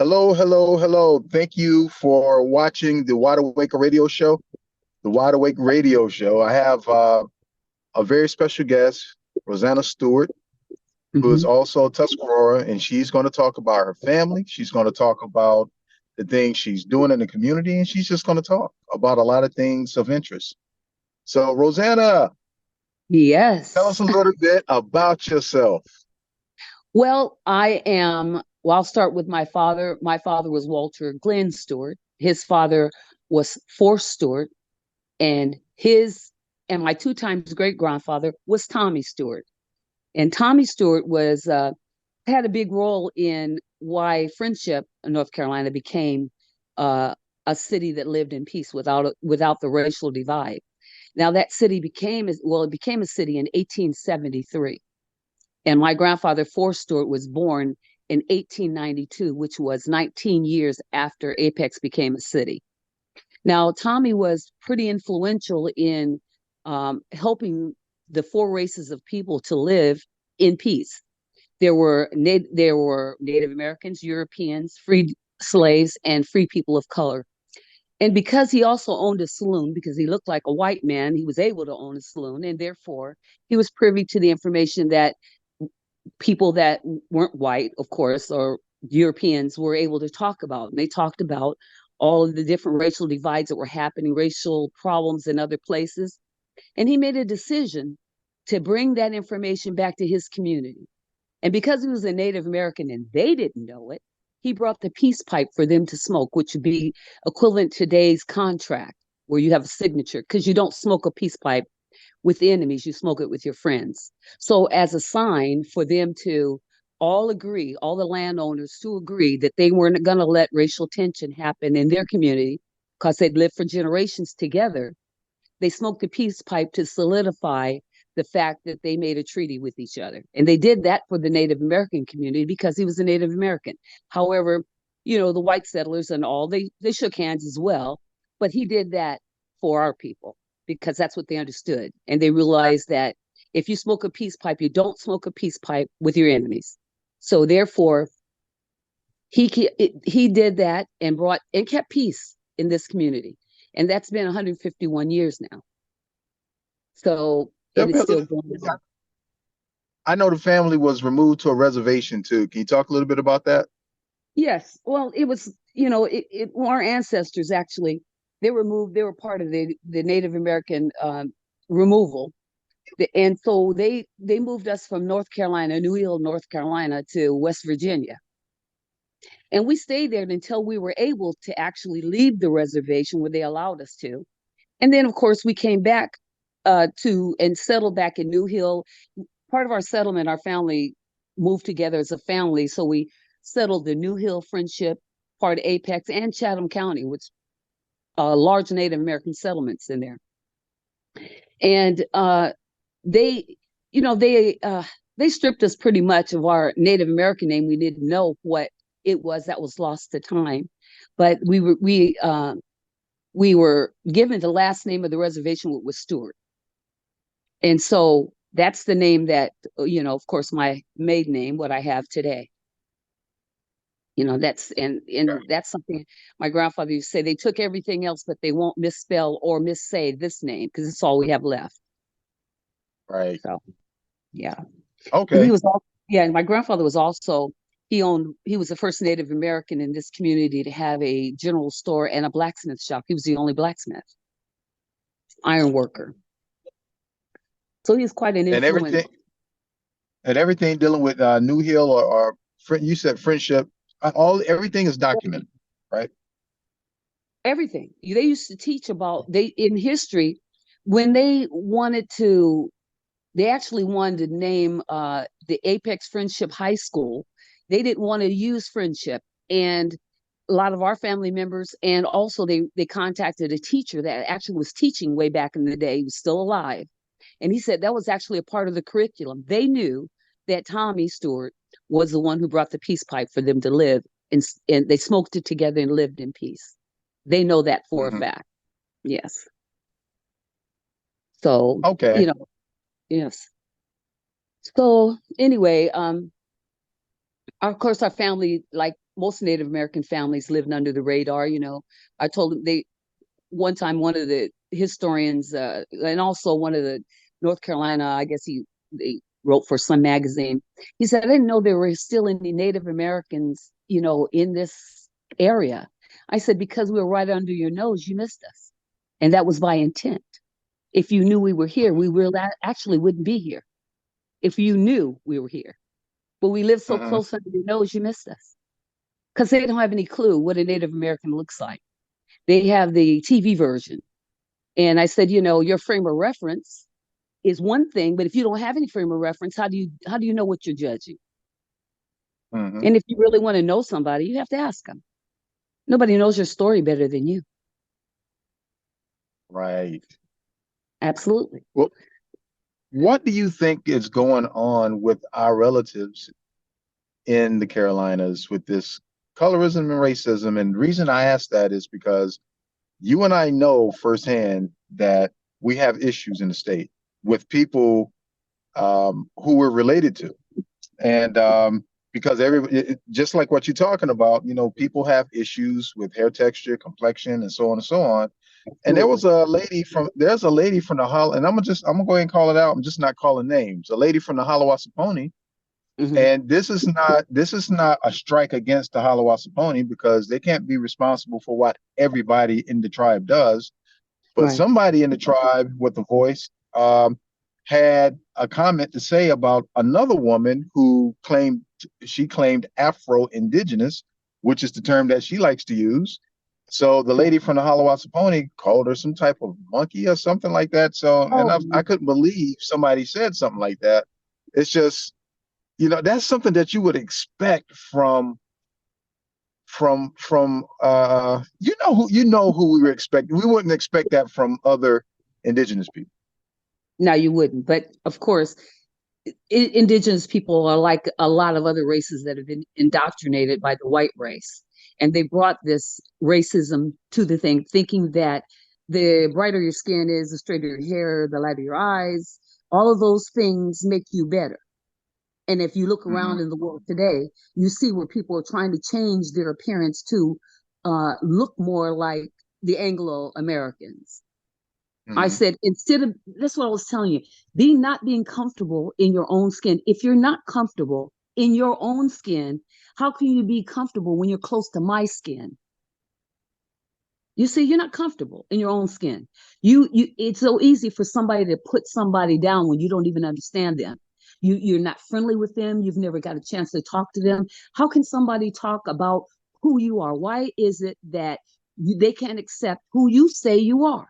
Hello, hello, hello. Thank you for watching the Wide Awake Radio Show. The Wide Awake Radio Show. I have a very special guest, Rozanna Stewart, who is Hmm. also a Tuscarora, and she's going to talk about her family. She's going to talk about the things she's doing in the community, and she's just going to talk about a lot of things of interest. So, Rozanna, tell us Yes. a little bit about yourself. I'll start with my father. My father was Walter Glenn Stewart. His father was Forrest Stewart, and my two times great grandfather was Tommy Stewart. And Tommy Stewart had a big role in why Friendship, North Carolina, became a city that lived in peace without the racial divide. Now that city it became a city in 1873. And my grandfather, Forrest Stewart, was born in 1892, which was 19 years after Apex became a city. Now, Tommy was pretty influential in helping the four races of people to live in peace. There were Native Americans, Europeans, freed slaves, and free people of color. And because he also owned a saloon, because he looked like a white man, he was able to own a saloon, and therefore he was privy to the information that people that weren't white, of course, or Europeans were able to talk about. And they talked about all of the different racial divides that were happening, racial problems in other places. And he made a decision to bring that information back to his community. And because he was a Native American and they didn't know it, he brought the peace pipe for them to smoke, which would be equivalent to today's contract, where you have a signature, because you don't smoke a peace pipe with the enemies, you smoke it with your friends. So, as a sign for them to all agree, all the landowners to agree that they weren't going to let racial tension happen in their community because they'd lived for generations together, they smoked a peace pipe to solidify the fact that they made a treaty with each other. And they did that for the Native American community because he was a Native American. However, the white settlers and all, they shook hands as well. But he did that for our people because that's what they understood. And they realized that if you smoke a peace pipe, you don't smoke a peace pipe with your enemies. So therefore, he did that and kept peace in this community. And that's been 151 years now. So Tell it me is a still little- going on. I know the family was removed to a reservation too. Can you talk a little bit about that? Yes. Well, it was, our ancestors actually, they were part of the Native American removal. And so they moved us from North Carolina, New Hill, North Carolina, to West Virginia. And we stayed there until we were able to actually leave the reservation where they allowed us to. And then, of course, we came back to and settled back in New Hill. Part of our settlement, our family moved together as a family. So we settled the New Hill Friendship, part of Apex, and Chatham County, which large Native American settlements in there. And they, they stripped us pretty much of our Native American name. We didn't know what it was that was lost to time, but we were given the last name of the reservation, which was Stewart. And so that's the name that, of course, my maiden name, what I have today. That's something my grandfather used to say. They took everything else, but they won't misspell or missay this name because it's all we have left. Right. So, yeah. And he Okay. was all, yeah. And my grandfather was also, he was the first Native American in this community to have a general store and a blacksmith shop. He was the only blacksmith, iron worker. So he was quite an And influence. everything dealing with New Hill or you said friendship, all everything is documented, right? Everything they used to teach about they in history when they actually wanted to name the Apex Friendship High School. They didn't want to use friendship, and a lot of our family members, and also they contacted a teacher that actually was teaching way back in the day. He was still alive, and he said that was actually a part of the curriculum. They knew that Tommy Stewart was the one who brought the peace pipe for them to live, and they smoked it together and lived in peace. They know that for a Hmm. fact. Yes. So, Okay. yes. So anyway, Of course, our family, like most Native American families, lived under the radar. I told them they one time one of the historians, and also one of the North Carolina, I guess they wrote for some magazine. He said, I didn't know there were still any Native Americans, in this area. I said, because we were right under your nose, you missed us. And that was by intent. If you knew we were here, we will actually wouldn't be here. If you knew we were here. But we live so Hmm. close under your nose, you missed us. Because they don't have any clue what a Native American looks like. They have the TV version. And I said, your frame of reference is one thing, but if you don't have any frame of reference, how do you know what you're judging? Hmm. And if you really want to know somebody, you have to ask them. Nobody knows your story better than you. Right. Absolutely. Well, what do you think is going on with our relatives in the Carolinas with this colorism and racism? And the reason I ask that is because you and I know firsthand that we have issues in the state with people who we're related to. And because just like what you're talking about, people have issues with hair texture, complexion, and so on and so on. And Absolutely. there's a lady from the Hollow, and I'm gonna go ahead and call it out. I'm just not calling names. A lady from the Hollowasaponi. Hmm. And this is not a strike against the Hollowasaponi because they can't be responsible for what everybody in the tribe does. But Right. somebody in the tribe with a voice had a comment to say about another woman who claimed Afro-Indigenous, which is the term that she likes to use. So the lady from the Hollowasaponi called her some type of monkey or something like that. So, and Oh, I couldn't believe somebody said something like that. It's just, that's something that you would expect from who we were expecting. We wouldn't expect that from other indigenous people. no, you wouldn't. But of course, indigenous people are like a lot of other races that have been indoctrinated by the white race. And they brought this racism to the thing, thinking that the brighter your skin is, the straighter your hair, the lighter your eyes, all of those things make you better. And if you look Mm-hmm. around in the world today, you see where people are trying to change their appearance to look more like the Anglo Americans. I Mm-hmm. said, instead of, that's what I was telling you, not being comfortable in your own skin. If you're not comfortable in your own skin, how can you be comfortable when you're close to my skin? You see, you're not comfortable in your own skin. It's so easy for somebody to put somebody down when you don't even understand them. You're not friendly with them. You've never got a chance to talk to them. How can somebody talk about who you are? Why is it that they can't accept who you say you are?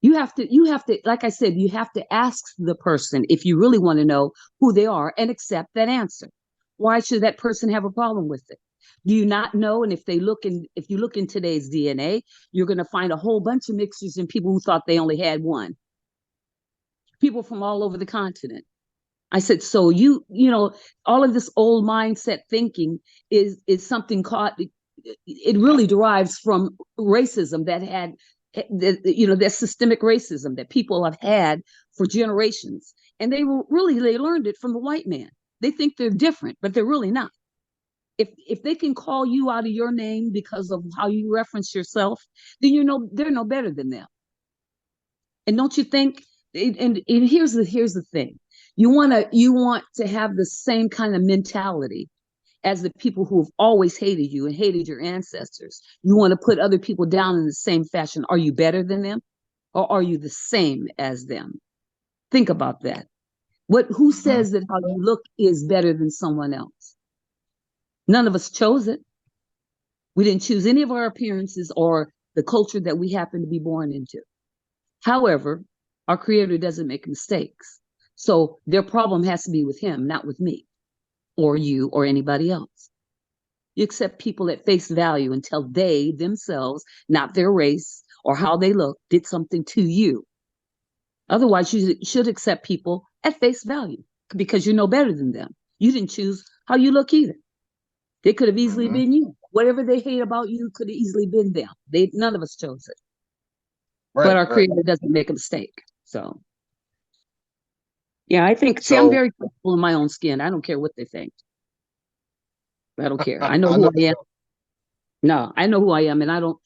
You have to, like I said, you have to ask the person if you really want to know who they are and accept that answer. Why should that person have a problem with it? Do you not know? And if you look in today's DNA, you're going to find a whole bunch of mixtures in people who thought they only had one. People from all over the continent. I said, so all of this old mindset thinking is something called. It really derives from racism that had, that systemic racism that people have had for generations, and they learned it from the white man. They think they're different, but they're really not. If they can call you out of your name because of how you reference yourself, then they're no better than them. And don't you think? And here's the thing: you want to have the same kind of mentality as the people who have always hated you and hated your ancestors. You want to put other people down in the same fashion. Are you better than them, or are you the same as them? Think about that. Who Mm-hmm. says that how you look is better than someone else? None of us chose it. We didn't choose any of our appearances or the culture that we happen to be born into. However, our creator doesn't make mistakes. So their problem has to be with him, not with me or you or anybody else. You accept people at face value until they themselves, not their race or how they look, did something to you. Otherwise, you should accept people at face value because you know better than them. You didn't choose how you look either. They could have easily Mm-hmm. been you. Whatever they hate about you could have easily been them. None of us chose it. But Right, our right. creator doesn't make a mistake. So yeah, I think, see, I'm So very comfortable in my own skin. I don't care what they think. I don't care. I know I who know I you am. don't. No, I know who I am, and I don't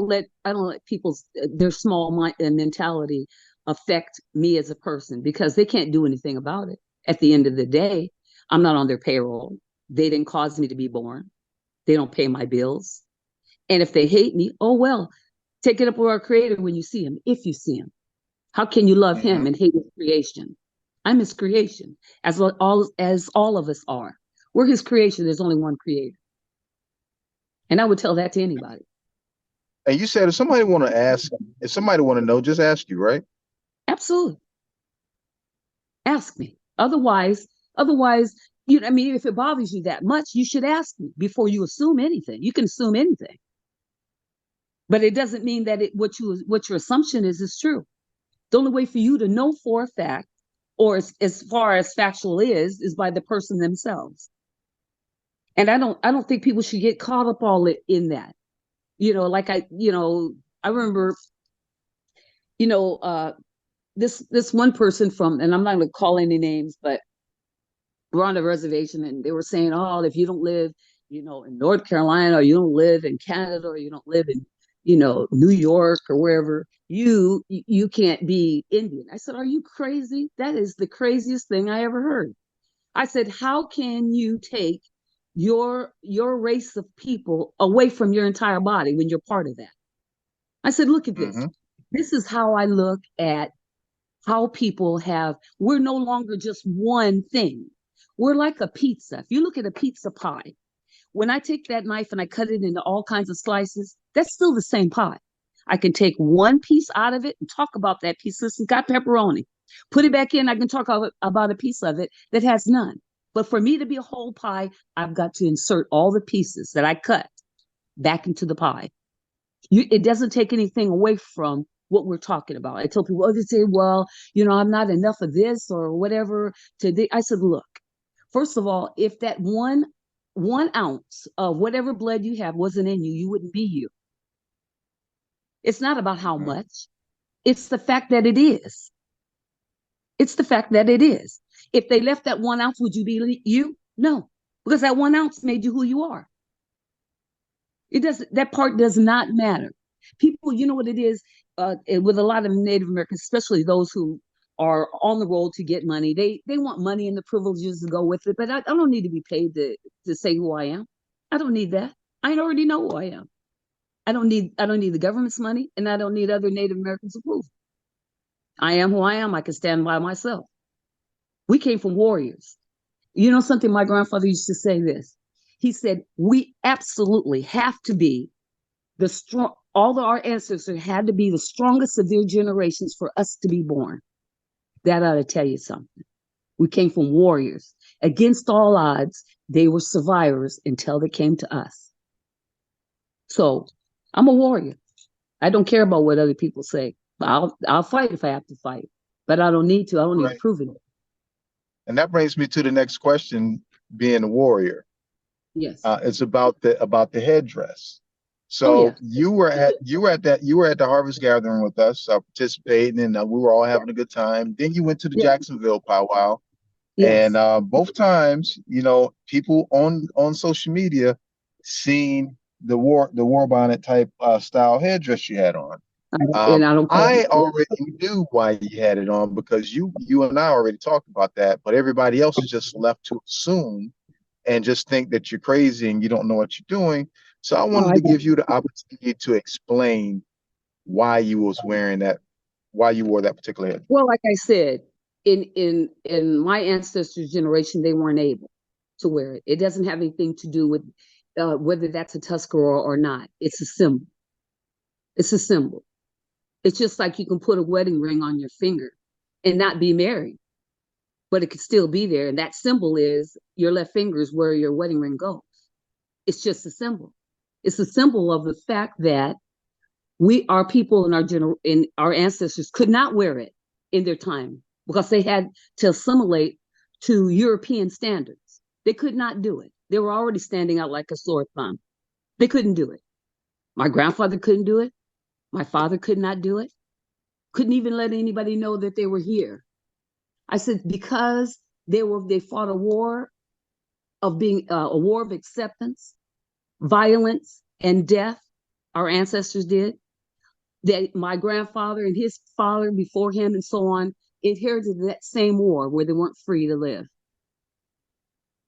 let people's their small mind and mentality affect me as a person because they can't do anything about it. At the end of the day, I'm not on their payroll. They didn't cause me to be born. They don't pay my bills. And if they hate me, oh well, take it up with our creator when you see him, if you see him. How can you love him Mhm. and hate his creation? I'm his creation, as all of us are. We're his creation. There's only one creator. And I would tell that to anybody. And you said if somebody want to ask, if somebody want to know, just ask you, right? Absolutely. Ask me. Otherwise, you know, I mean, if it bothers you that much, you should ask me before you assume anything. You can assume anything, but it doesn't mean that what your assumption is true. The only way for you to know for a fact, or as far as factual is by the person themselves. And I don't think people should get caught up all in that. You know, like I remember, you know, this one person from, and I'm not going to call any names, but we're on a reservation, and they were saying, oh, if you don't live, you know, in North Carolina, or you don't live in Canada, or you don't live in, you know, New York or wherever, you can't be Indian. I said, are you crazy? That is the craziest thing I ever heard. I said, how can you take your race of people away from your entire body when you're part of that? I said, look at this. Hmm. This is how I look at how people have, we're no longer just one thing. We're like a pizza. If you look at a pizza pie, when I take that knife and I cut it into all kinds of slices, that's still the same pie. I can take one piece out of it and talk about that piece. Listen, got pepperoni. Put it back in. I can talk about a piece of it that has none. But for me to be a whole pie, I've got to insert all the pieces that I cut back into the pie. It doesn't take anything away from what we're talking about. I tell people, oh, they say, well, you know, I'm not enough of this or whatever. I said, look, first of all, if that one ounce of whatever blood you have wasn't in you, you wouldn't be you. It's not about how Hmm. much. It's the fact that it is. It's the fact that it is. If they left that 1 ounce, would you be you? No, because that 1 ounce made you who you are. It does that part does not matter. People, you know what it is with a lot of Native Americans, especially those who are on the road to get money. They want money and the privileges to go with it. But I don't need to be paid to say who I am. I don't need that. I already know who I am. I don't need the government's money, and I don't need other Native Americans' approval. I am who I am. I can stand by myself. We came from warriors. You know something? My grandfather used to say this. He said, "We absolutely have to be the strong, all of our ancestors had to be the strongest of their generations for us to be born." That ought to tell you something. We came from warriors. Against all odds, they were survivors until they came to us. So I'm a warrior. I don't care about what other people say. I'll fight if I have to fight, but I don't need to. I don't need to Right. prove it. And that brings me to the next question, being a warrior. Yes. It's about the headdress. Oh yeah. So you were at the harvest gathering with us, participating, and we were all having a good time. Then you went to the Yeah. Jacksonville powwow, and Yes. both times, you know, people on social media seen the war bonnet type style headdress you had on. And I don't call I it. already knew why you had it on because you and I already talked about that, but everybody else is just left to assume and just think that you're crazy and you don't know what you're doing. So I Oh, wanted I to don't. give you the opportunity to explain why you was wearing that, why you wore that particular head. Well, like I said, in my ancestors' generation, they weren't able to wear it. It doesn't have anything to do with whether that's a tusker or not. It's a symbol. It's a symbol. It's just like you can put a wedding ring on your finger and not be married, but it could still be there. And that symbol is your left finger is where your wedding ring goes. It's just a symbol. It's a symbol of the fact that our people and our ancestors could not wear it in their time because they had to assimilate to European standards. They could not do it. They were already standing out like a sore thumb. They couldn't do it. My grandfather couldn't do it. My father could not do it. Couldn't even let anybody know that they were here. I said because they fought a war of being a war of acceptance, violence, and death. Our ancestors did. That my grandfather and his father before him and so on inherited that same war where they weren't free to live.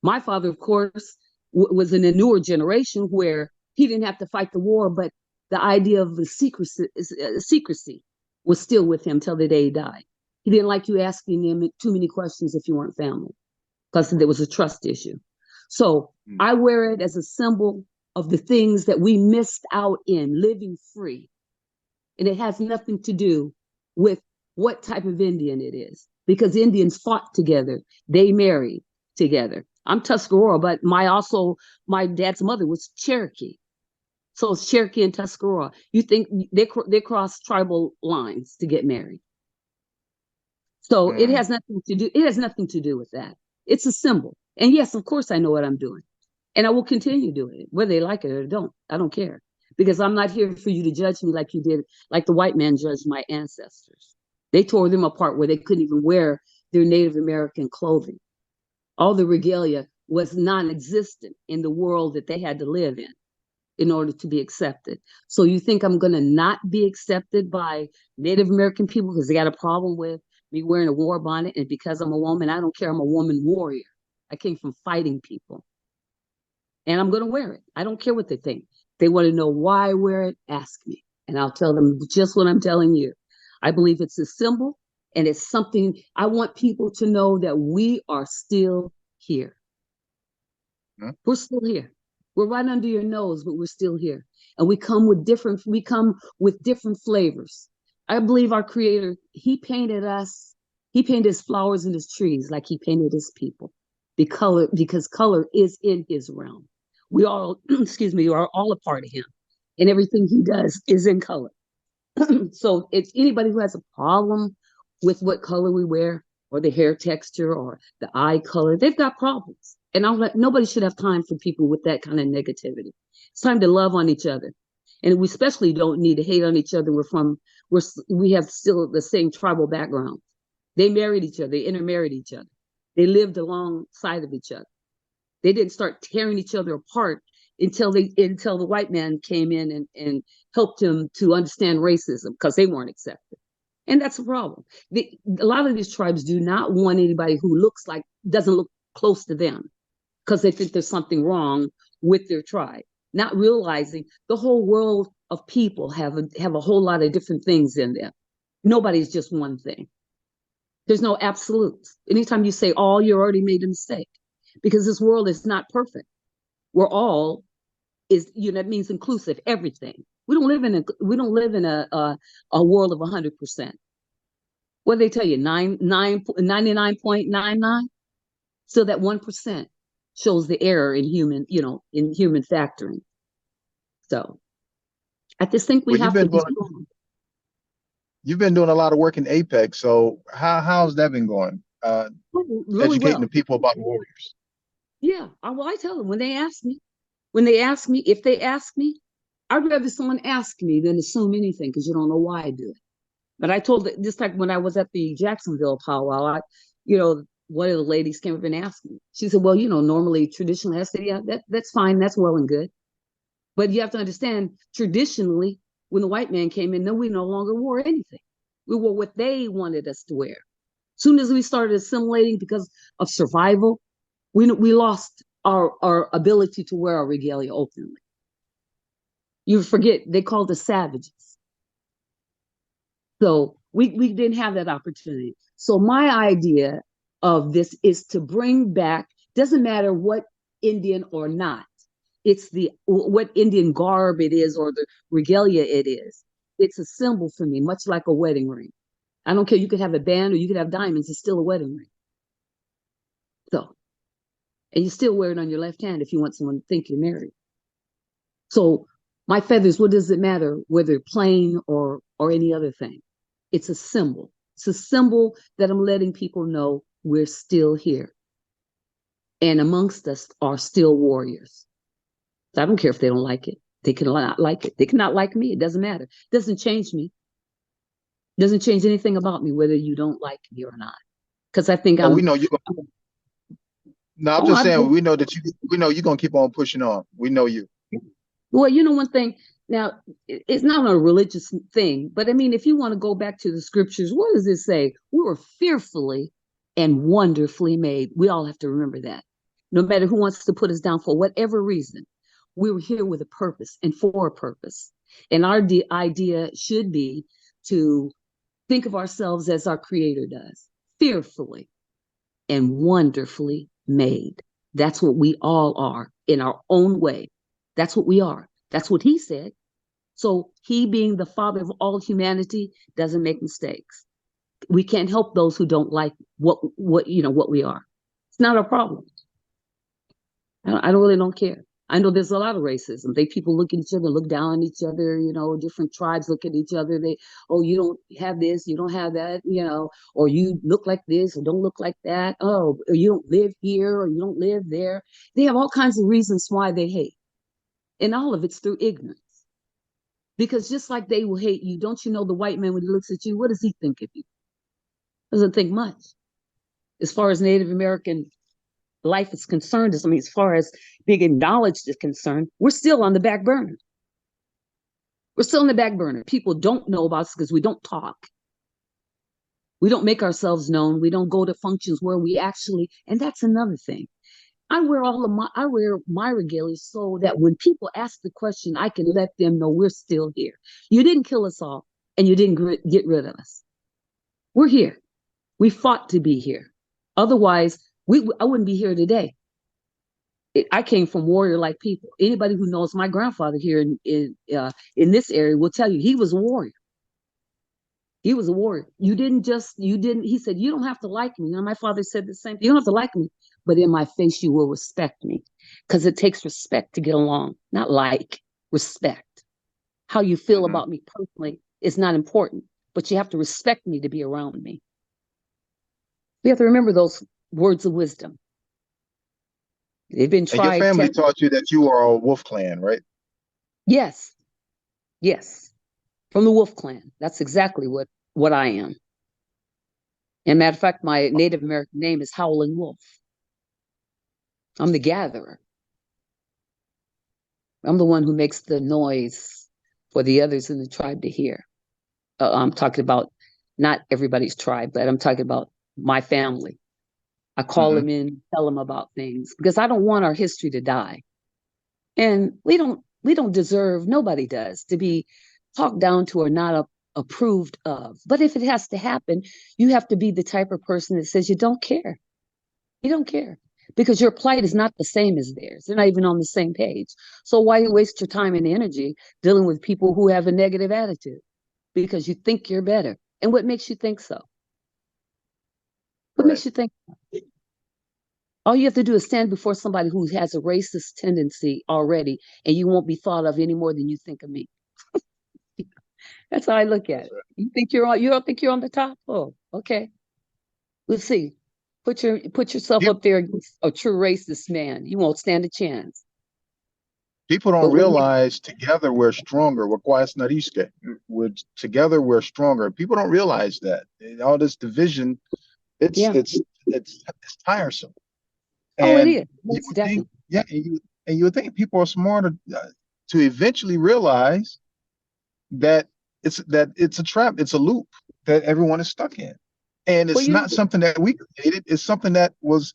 My father, of course, was in a newer generation where he didn't have to fight the war, but the idea of the secrecy was still with him till the day he died. He didn't like you asking him too many questions if you weren't family, because there was a trust issue. So I wear it as a symbol of the things that we missed out in living free. And it has nothing to do with what type of Indian it is, because Indians fought together, they married together. I'm Tuscarora, but my dad's mother was Cherokee. So it's Cherokee and Tuscarora. You think they cross tribal lines to get married. So it has nothing to do, it has nothing to do with that. It's a symbol. And yes, of course I know what I'm doing. And I will continue doing it, whether they like it or don't. I don't care. Because I'm not here for you to judge me like you did, like the white man judged my ancestors. They tore them apart where they couldn't even wear their Native American clothing. All the regalia was non-existent in the world that they had to live in order to be accepted. So you think I'm going to not be accepted by Native American people because they got a problem with me wearing a war bonnet? And because I'm a woman, I don't care. I'm a woman warrior. I came from fighting people. And I'm going to wear it. I don't care what they think. They want to know why I wear it, ask me. And I'll tell them just what I'm telling you. I believe it's a symbol, and it's something I want people to know that we are still here. We're still here. We're right under your nose, but we're still here. And we come with different flavors. I believe our Creator, He painted us, He painted His flowers and His trees like He painted His people. Because color is in His realm. We all, are all a part of Him. And everything He does is in color. So it's anybody who has a problem with what color we wear, or the hair texture, or the eye color, they've got problems. And nobody should have time for people with that kind of negativity. It's time to love on each other. And we especially don't need to hate on each other. We have still the same tribal background. They married each other, they intermarried each other. They lived alongside of each other. They didn't start tearing each other apart until the white man came in and helped him to understand racism, because they weren't accepted. And that's a problem. A lot of these tribes do not want anybody who doesn't look close to them, because they think there's something wrong with their tribe, not realizing the whole world of people have a whole lot of different things in them. Nobody's just one thing. There's no absolutes. Anytime you say all, you already made a mistake, because this world is not perfect. We're all that means inclusive, everything. We don't live in a world of 100%. What do they tell you? 99.99. So that 1% shows the error in human factoring. So I just think we have to be strong. You've been doing a lot of work in Apex. So how's that been going? Really educating well. the people about warriors. Yeah. Well, I tell them if they ask me, I'd rather someone ask me than assume anything, because you don't know why I do it. But I told it, just like when I was at the Jacksonville powwow, one of the ladies came up and asked me. She said, well, normally traditionally, I said, yeah, that's fine. That's well and good. But you have to understand, traditionally, when the white man came in, then we no longer wore anything. We wore what they wanted us to wear. As soon as we started assimilating because of survival, we lost our ability to wear our regalia openly. You forget, they called us savages. So we didn't have that opportunity. So my idea of this is to bring back, doesn't matter what Indian or not, it's what Indian garb it is, or the regalia it is. It's a symbol for me, much like a wedding ring. I don't care, you could have a band or you could have diamonds, it's still a wedding ring. So, and you still wear it on your left hand if you want someone to think you're married. So my feathers, what does it matter whether plain or any other thing? It's a symbol. It's a symbol that I'm letting people know we're still here. And amongst us are still warriors. So I don't care if they don't like it. They cannot like it. They cannot like me. It doesn't matter. It doesn't change me. It doesn't change anything about me, whether you don't like me or not. Because I think we know you. No, I'm Oh, just saying we know that we know you're gonna keep on pushing on. We know you. well, you know one thing. Now, it's not a religious thing, but I mean, if you want to go back to the scriptures, what does it say? We were fearfully and wonderfully made. We all have to remember that. No matter who wants to put us down for whatever reason, we were here with a purpose and for a purpose. And our idea should be to think of ourselves as our Creator does, fearfully and wonderfully made. That's what we all are in our own way. That's what we are. That's what he said. So he, being the father of all humanity, doesn't make mistakes. We can't help those who don't like what we are. It's not a problem. I really don't care. I know there's a lot of racism. People look at each other, look down on each other, different tribes look at each other. Oh, you don't have this, you don't have that, or you look like this or don't look like that. Oh, or you don't live here or you don't live there. They have all kinds of reasons why they hate. And all of it's through ignorance. Because just like they will hate you, don't you know the white man, when he looks at you, what does he think of you? Doesn't think much. As far as Native American life is concerned, I mean, as far as being acknowledged is concerned, we're still on the back burner. We're still on the back burner. People don't know about us because we don't talk. We don't make ourselves known. We don't go to functions where we actually, and that's another thing. I wear my regalia so that when people ask the question, I can let them know we're still here. You didn't kill us all, and you didn't get rid of us. We're here. We fought to be here. Otherwise, I wouldn't be here today. I came from warrior-like people. Anybody who knows my grandfather here in this area will tell you he was a warrior. He was a warrior. You didn't. He said, you don't have to like me. My father said the same thing. You don't have to like me, but in my face, you will respect me, because it takes respect to get along, not like, respect. How you feel about me personally is not important, but you have to respect me to be around me. We have to remember those words of wisdom. They've been And your tried. family taught you that you are a Wolf Clan, right? Yes. Yes. From the Wolf Clan. That's exactly what I am. And matter of fact, my Native American name is Howling Wolf. I'm the gatherer. I'm the one who makes the noise for the others in the tribe to hear. I'm talking about not everybody's tribe, but I'm talking about my family. I call them in, tell them about things, because I don't want our history to die. And we don't deserve, nobody does, to be talked down to or not approved of. But if it has to happen, you have to be the type of person that says you don't care. You don't care, because your plight is not the same as theirs. They're not even on the same page. So why you waste your time and energy dealing with people who have a negative attitude? Because you think you're better. And what makes you think so? What makes you think so? All you have to do is stand before somebody who has a racist tendency already, and you won't be thought of any more than you think of me. That's how I look at it. You don't think you're on the top? Oh, okay. Let's see. Put yourself up there against a true racist man. You won't stand a chance. People don't realize together we're stronger. Together we're stronger. People don't realize that. All this division, it's tiresome. And it is. You would think, and you would think people are smarter to eventually realize that it's a trap, it's a loop that everyone is stuck in, and it's not something that we created. It's something that was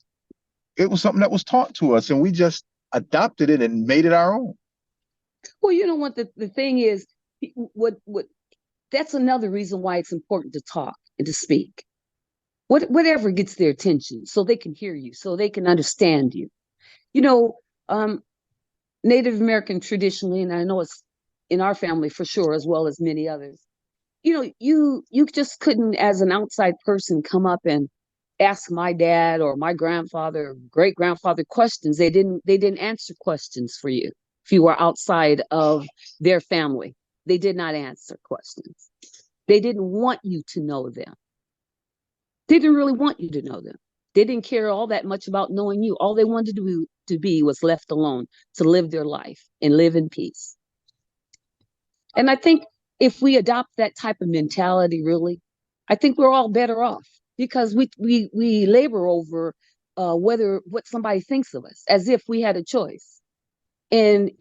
something that was taught to us, and we just adopted it and made it our own. Well, you know what the thing is, what that's another reason why it's important to talk and to speak. Whatever gets their attention, so they can hear you, so they can understand you. Native American traditionally, and I know it's in our family for sure, as well as many others, you just couldn't, as an outside person, come up and ask my dad or my grandfather or great grandfather questions. They didn't answer questions for you if you were outside of their family. They did not answer questions. They didn't want you to know them. They didn't really want you to know them. They didn't care all that much about knowing you. All they wanted to be was left alone, to live their life and live in peace. And I think if we adopt that type of mentality, really, I think we're all better off, because we labor over whether what somebody thinks of us, as if we had a choice, and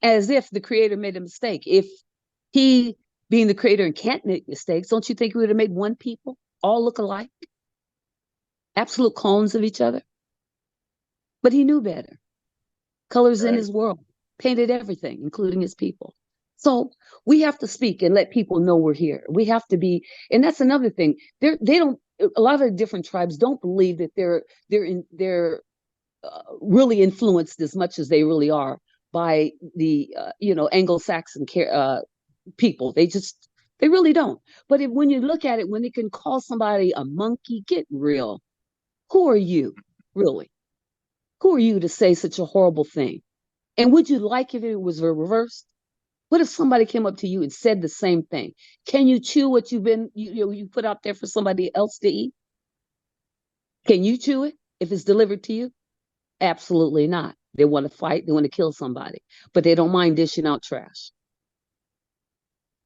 as if the creator made a mistake. If he, being the creator and can't make mistakes, don't you think we would have made one people all look alike, absolute clones of each other? But he knew better. Colors in Right. his world, painted everything, including his people. So we have to speak and let people know we're here. We have to be, and that's another thing. They don't. A lot of different tribes don't believe that they're really influenced as much as they really are by the Anglo-Saxon people. They really don't. But when you look at it, when they can call somebody a monkey, get real. Who are you, really? Who are you to say such a horrible thing? And would you like if it was reversed? What if somebody came up to you and said the same thing? Can you chew what you put out there for somebody else to eat? Can you chew it if it's delivered to you? Absolutely not. They want to fight, they want to kill somebody, but they don't mind dishing out trash.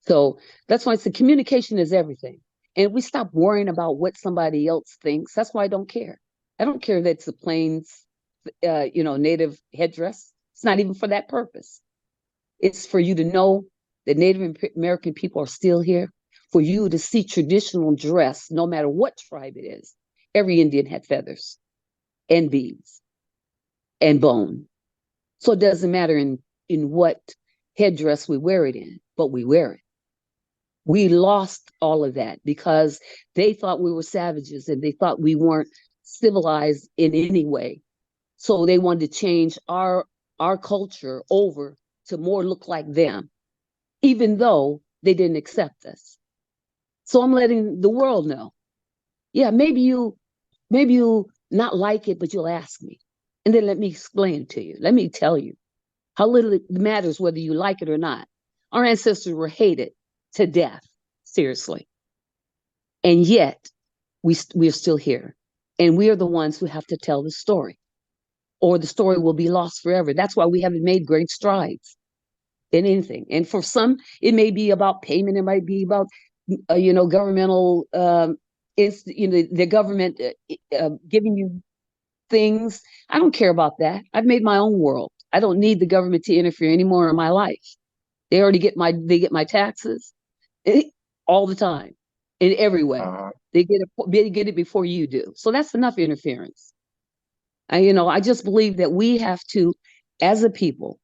So that's why I said communication is everything. And we stop worrying about what somebody else thinks. That's why I don't care. I don't care that it's a plains, native headdress. It's not even for that purpose. It's for you to know that Native American people are still here, for you to see traditional dress, no matter what tribe it is. Every Indian had feathers and beads and bone. So it doesn't matter in what headdress we wear it in, but we wear it. We lost all of that because they thought we were savages and they thought we weren't civilized in any way. So they wanted to change our culture over to more look like them, even though they didn't accept us. So I'm letting the world know. Yeah, maybe you not like it, but you'll ask me. And then let me explain it to you. Let me tell you how little it matters whether you like it or not. Our ancestors were hated to death, seriously. And yet we're still here. And we are the ones who have to tell the story, or the story will be lost forever. That's why we haven't made great strides in anything. And for some, it may be about payment. It might be about, governmental, the government giving you things. I don't care about that. I've made my own world. I don't need the government to interfere anymore in my life. They get my taxes all the time, in every way. Uh-huh. They get it before you do. So that's enough interference. I just believe that we have to, as a people,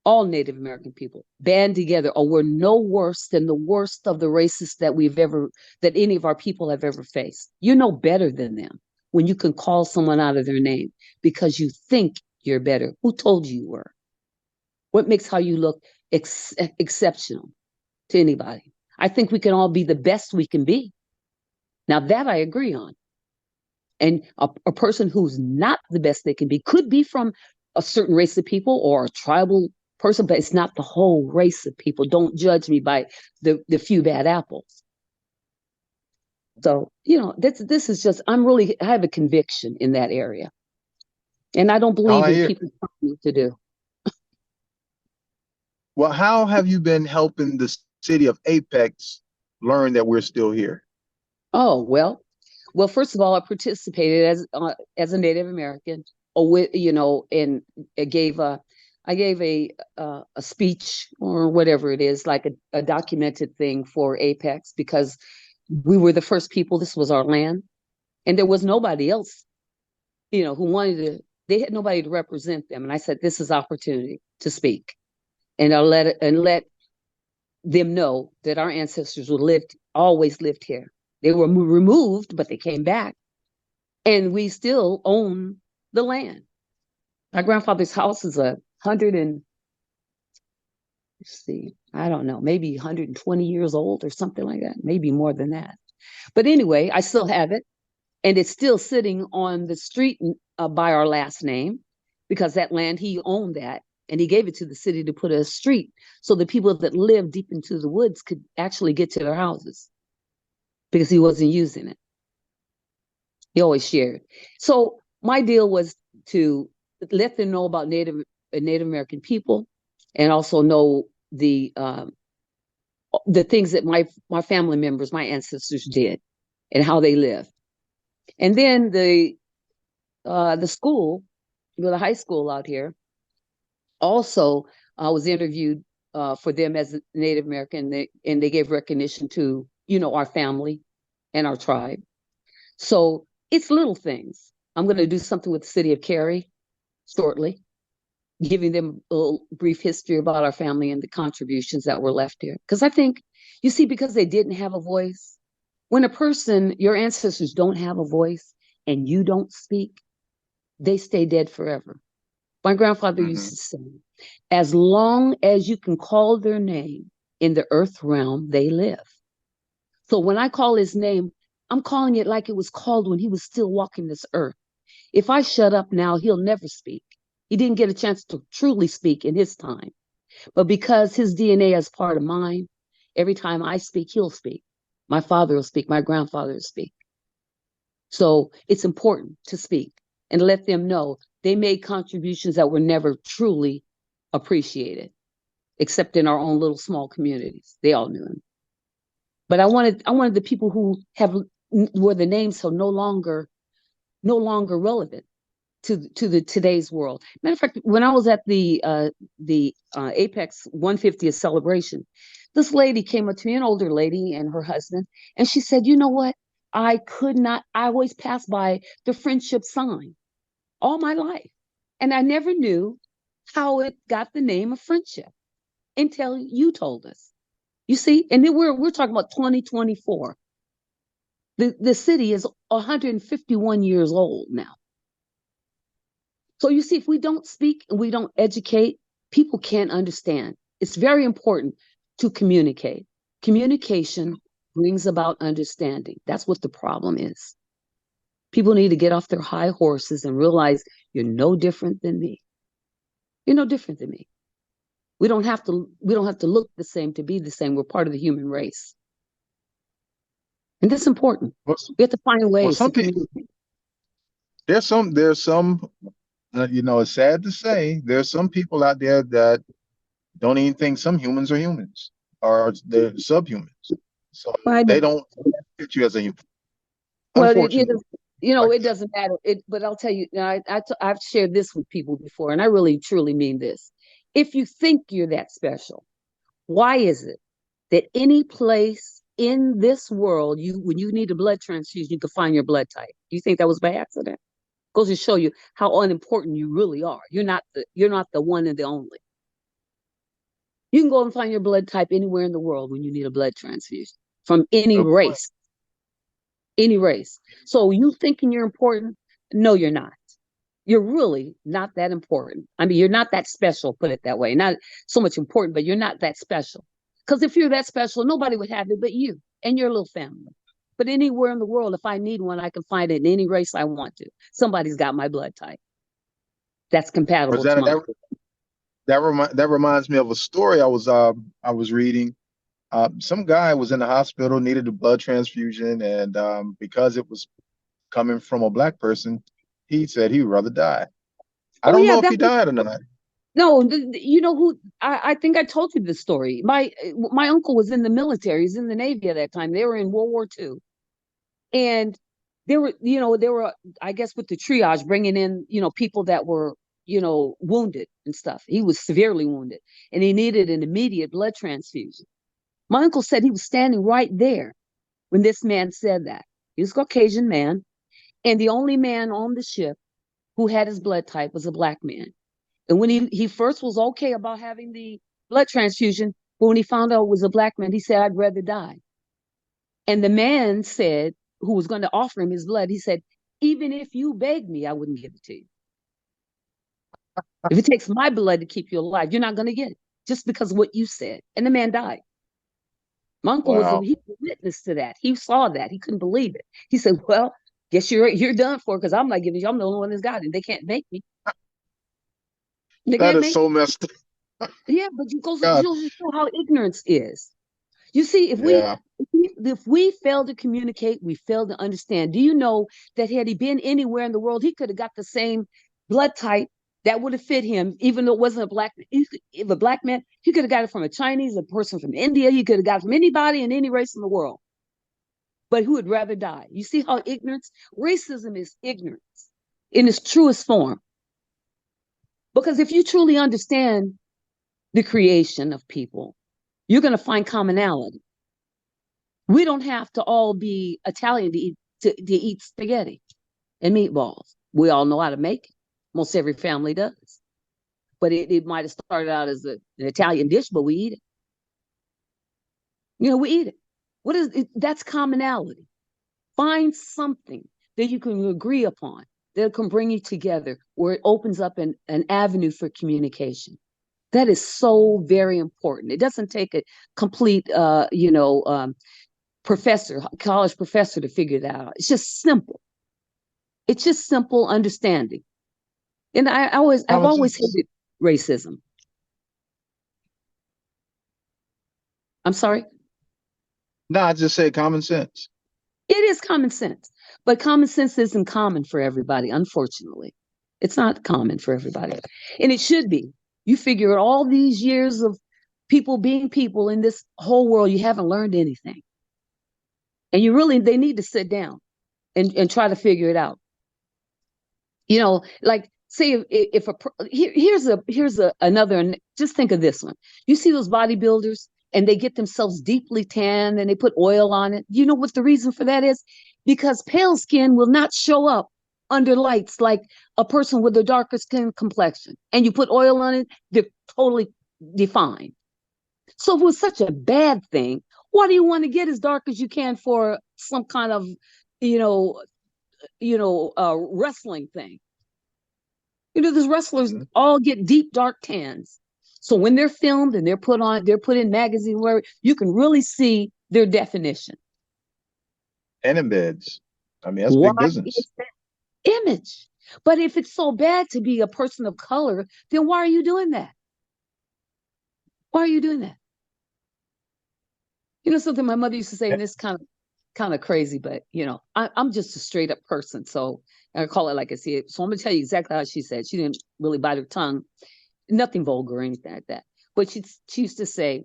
all Native American people, band together, or we're no worse than the worst of the racists that any of our people have ever faced. You know better than them when you can call someone out of their name because you think you're better. Who told you were? What makes how you look exceptional to anybody? I think we can all be the best we can be. Now that I agree on. And a person who's not the best they can be could be from a certain race of people or a tribal person, but it's not the whole race of people. Don't judge me by the few bad apples. So, this is just, I have a conviction in that area. And I don't All believe I in hear. people telling me to do. Well, how have you been helping the city of Apex learn that we're still here? Oh, well, first of all, I participated as a Native American, or and I gave a speech or whatever it is, like a documented thing for Apex, because we were the first people. This was our land, and there was nobody else, who wanted to. They had nobody to represent them, and I said, "This is opportunity to speak, and I'll let them know that our ancestors always lived here. They were removed, but they came back, and we still own the land. My grandfather's house is 100 and let's see, I don't know, maybe 120 years old or something like that, maybe more than that. But anyway, I still have it, and it's still sitting on the street by our last name, because that land, he owned that, and he gave it to the city to put a street so the people that live deep into the woods could actually get to their houses, because he wasn't using it. He always shared. So my deal was to let them know about Native American people, and also know the things that my family members, my ancestors did, and how they lived. And then the school, the high school out here, also was interviewed for them as a Native American, and they gave recognition to, our family and our tribe. So it's little things. I'm going to do something with the city of Cary shortly, giving them a little brief history about our family and the contributions that were left here. Because I think, you see, because they didn't have a voice, when a person, your ancestors don't have a voice and you don't speak, they stay dead forever. My grandfather used to say, as long as you can call their name in the earth realm, they live. So when I call his name, I'm calling it like it was called when he was still walking this earth. If I shut up now, he'll never speak. He didn't get a chance to truly speak in his time. But because his DNA is part of mine, every time I speak, he'll speak. My father will speak. My grandfather will speak. So it's important to speak and let them know they made contributions that were never truly appreciated, except in our own little small communities. They all knew him. But I wanted the people who where the names are no longer relevant to the today's world. Matter of fact, when I was at the Apex 150th celebration, this lady came up to me, an older lady and her husband, and she said, "You know what? I always pass by the friendship sign all my life, and I never knew how it got the name of friendship until you told us." You see, and then we're talking about 2024. The city is 151 years old now. So you see, if we don't speak and we don't educate, people can't understand. It's very important to communicate. Communication brings about understanding. That's what the problem is. People need to get off their high horses and realize you're no different than me. You're no different than me. We don't have to look the same to be the same. We're part of the human race. And that's important. Well, We have to find well, ways to some people, communicate. there's some, it's sad to say, there's some people out there that don't even think some humans are humans, or they're subhumans. So Well, they don't treat you as a human, it unfortunately. Like, it doesn't matter. But I'll tell you, I've shared this with people before, and I really truly mean this. If you think you're that special, why is it that any place in this world, when you need a blood transfusion, you can find your blood type? Do you think that was by accident? Goes to show you how unimportant you really are. You're not the one and the only. You can go and find your blood type anywhere in the world when you need a blood transfusion from any of course, race, any race. So you thinking you're important? No, you're not. You're really not that important. I mean, you're not that special, put it that way. Not so much important, but you're not that special. Because if you're that special, nobody would have it but you and your little family. But anywhere in the world, if I need one, I can find it in any race I want to. Somebody's got my blood type that's compatible to Rosanna, mine. that reminds me of a story I was reading. Some guy was in the hospital, needed a blood transfusion, and because it was coming from a black person, he said he'd rather die. I Oh don't yeah, know if that he died or not. no. You know who? I think I told you this story. My uncle was in the military. He's in the Navy at that time. They were in World War II, and they were, I guess, with the triage, bringing in, people that were, wounded and stuff. He was severely wounded, and he needed an immediate blood transfusion. My uncle said he was standing right there when this man said that. He was a Caucasian man, and the only man on the ship who had his blood type was a black man. And when he first was okay about having the blood transfusion, but when he found out it was a black man, he said, "I'd rather die." And the man said, who was going to offer him his blood, he said, "Even if you begged me, I wouldn't give it to you. If it takes my blood to keep you alive, you're not going to get it just because of what you said." And the man died. My uncle was Wow, he was a witness to that. He saw that. He couldn't believe it. He said, "Well, guess you're done for because I'm not giving you. I'm the only one that's got it. They can't make me. They that can't is make so messed up. me." Yeah, but you go God, you'll show how ignorance is. You see, yeah. if we fail to communicate, we fail to understand. Do you know that had he been anywhere in the world, he could have got the same blood type that would have fit him, even though it wasn't a black man. If a black man, he could have got it from a Chinese, a person from India, he could have got it from anybody in any race in the world. But who would rather die? You see how ignorance, racism is ignorance. in its truest form. Because if you truly understand the creation of people, you're going to find commonality. We don't have to all be Italian to eat spaghetti and meatballs. We all know how to make it. Most every family does. But it might have started out as an Italian dish, but we eat it. We eat it. What is it? That's commonality. Find something that you can agree upon that can bring you together, where it opens up an avenue for communication. That is so very important. It doesn't take a complete, college professor to figure that out. It's just simple. It's just simple understanding. And I've Common always sense. hated racism. I'm sorry. No, I just said common sense. It is common sense, but common sense isn't common for everybody, unfortunately. It's not common for everybody. And it should be. You figure all these years of people being people in this whole world, you haven't learned anything. And they need to sit down and try to figure it out. Like say if here's another, just think of this one. You see those bodybuilders and they get themselves deeply tanned and they put oil on it. You know what the reason for that is? Because pale skin will not show up under lights like a person with a darker skin complexion. And you put oil on it, they're totally defined. So if it was such a bad thing, why do you want to get as dark as you can for some kind of, wrestling thing? These wrestlers Mhm. all get deep, dark tans. So when they're filmed and they're put in magazines where you can really see their definition. And in beds. I mean, that's Why big business. is that image? But if it's so bad to be a person of color, then why are you doing that? Why are you doing that? Something my mother used to say, and this kind of crazy, but I'm just a straight up person. So I call it like I see it. So I'm gonna tell you exactly how she said. She didn't really bite her tongue, nothing vulgar or anything like that. But she used to say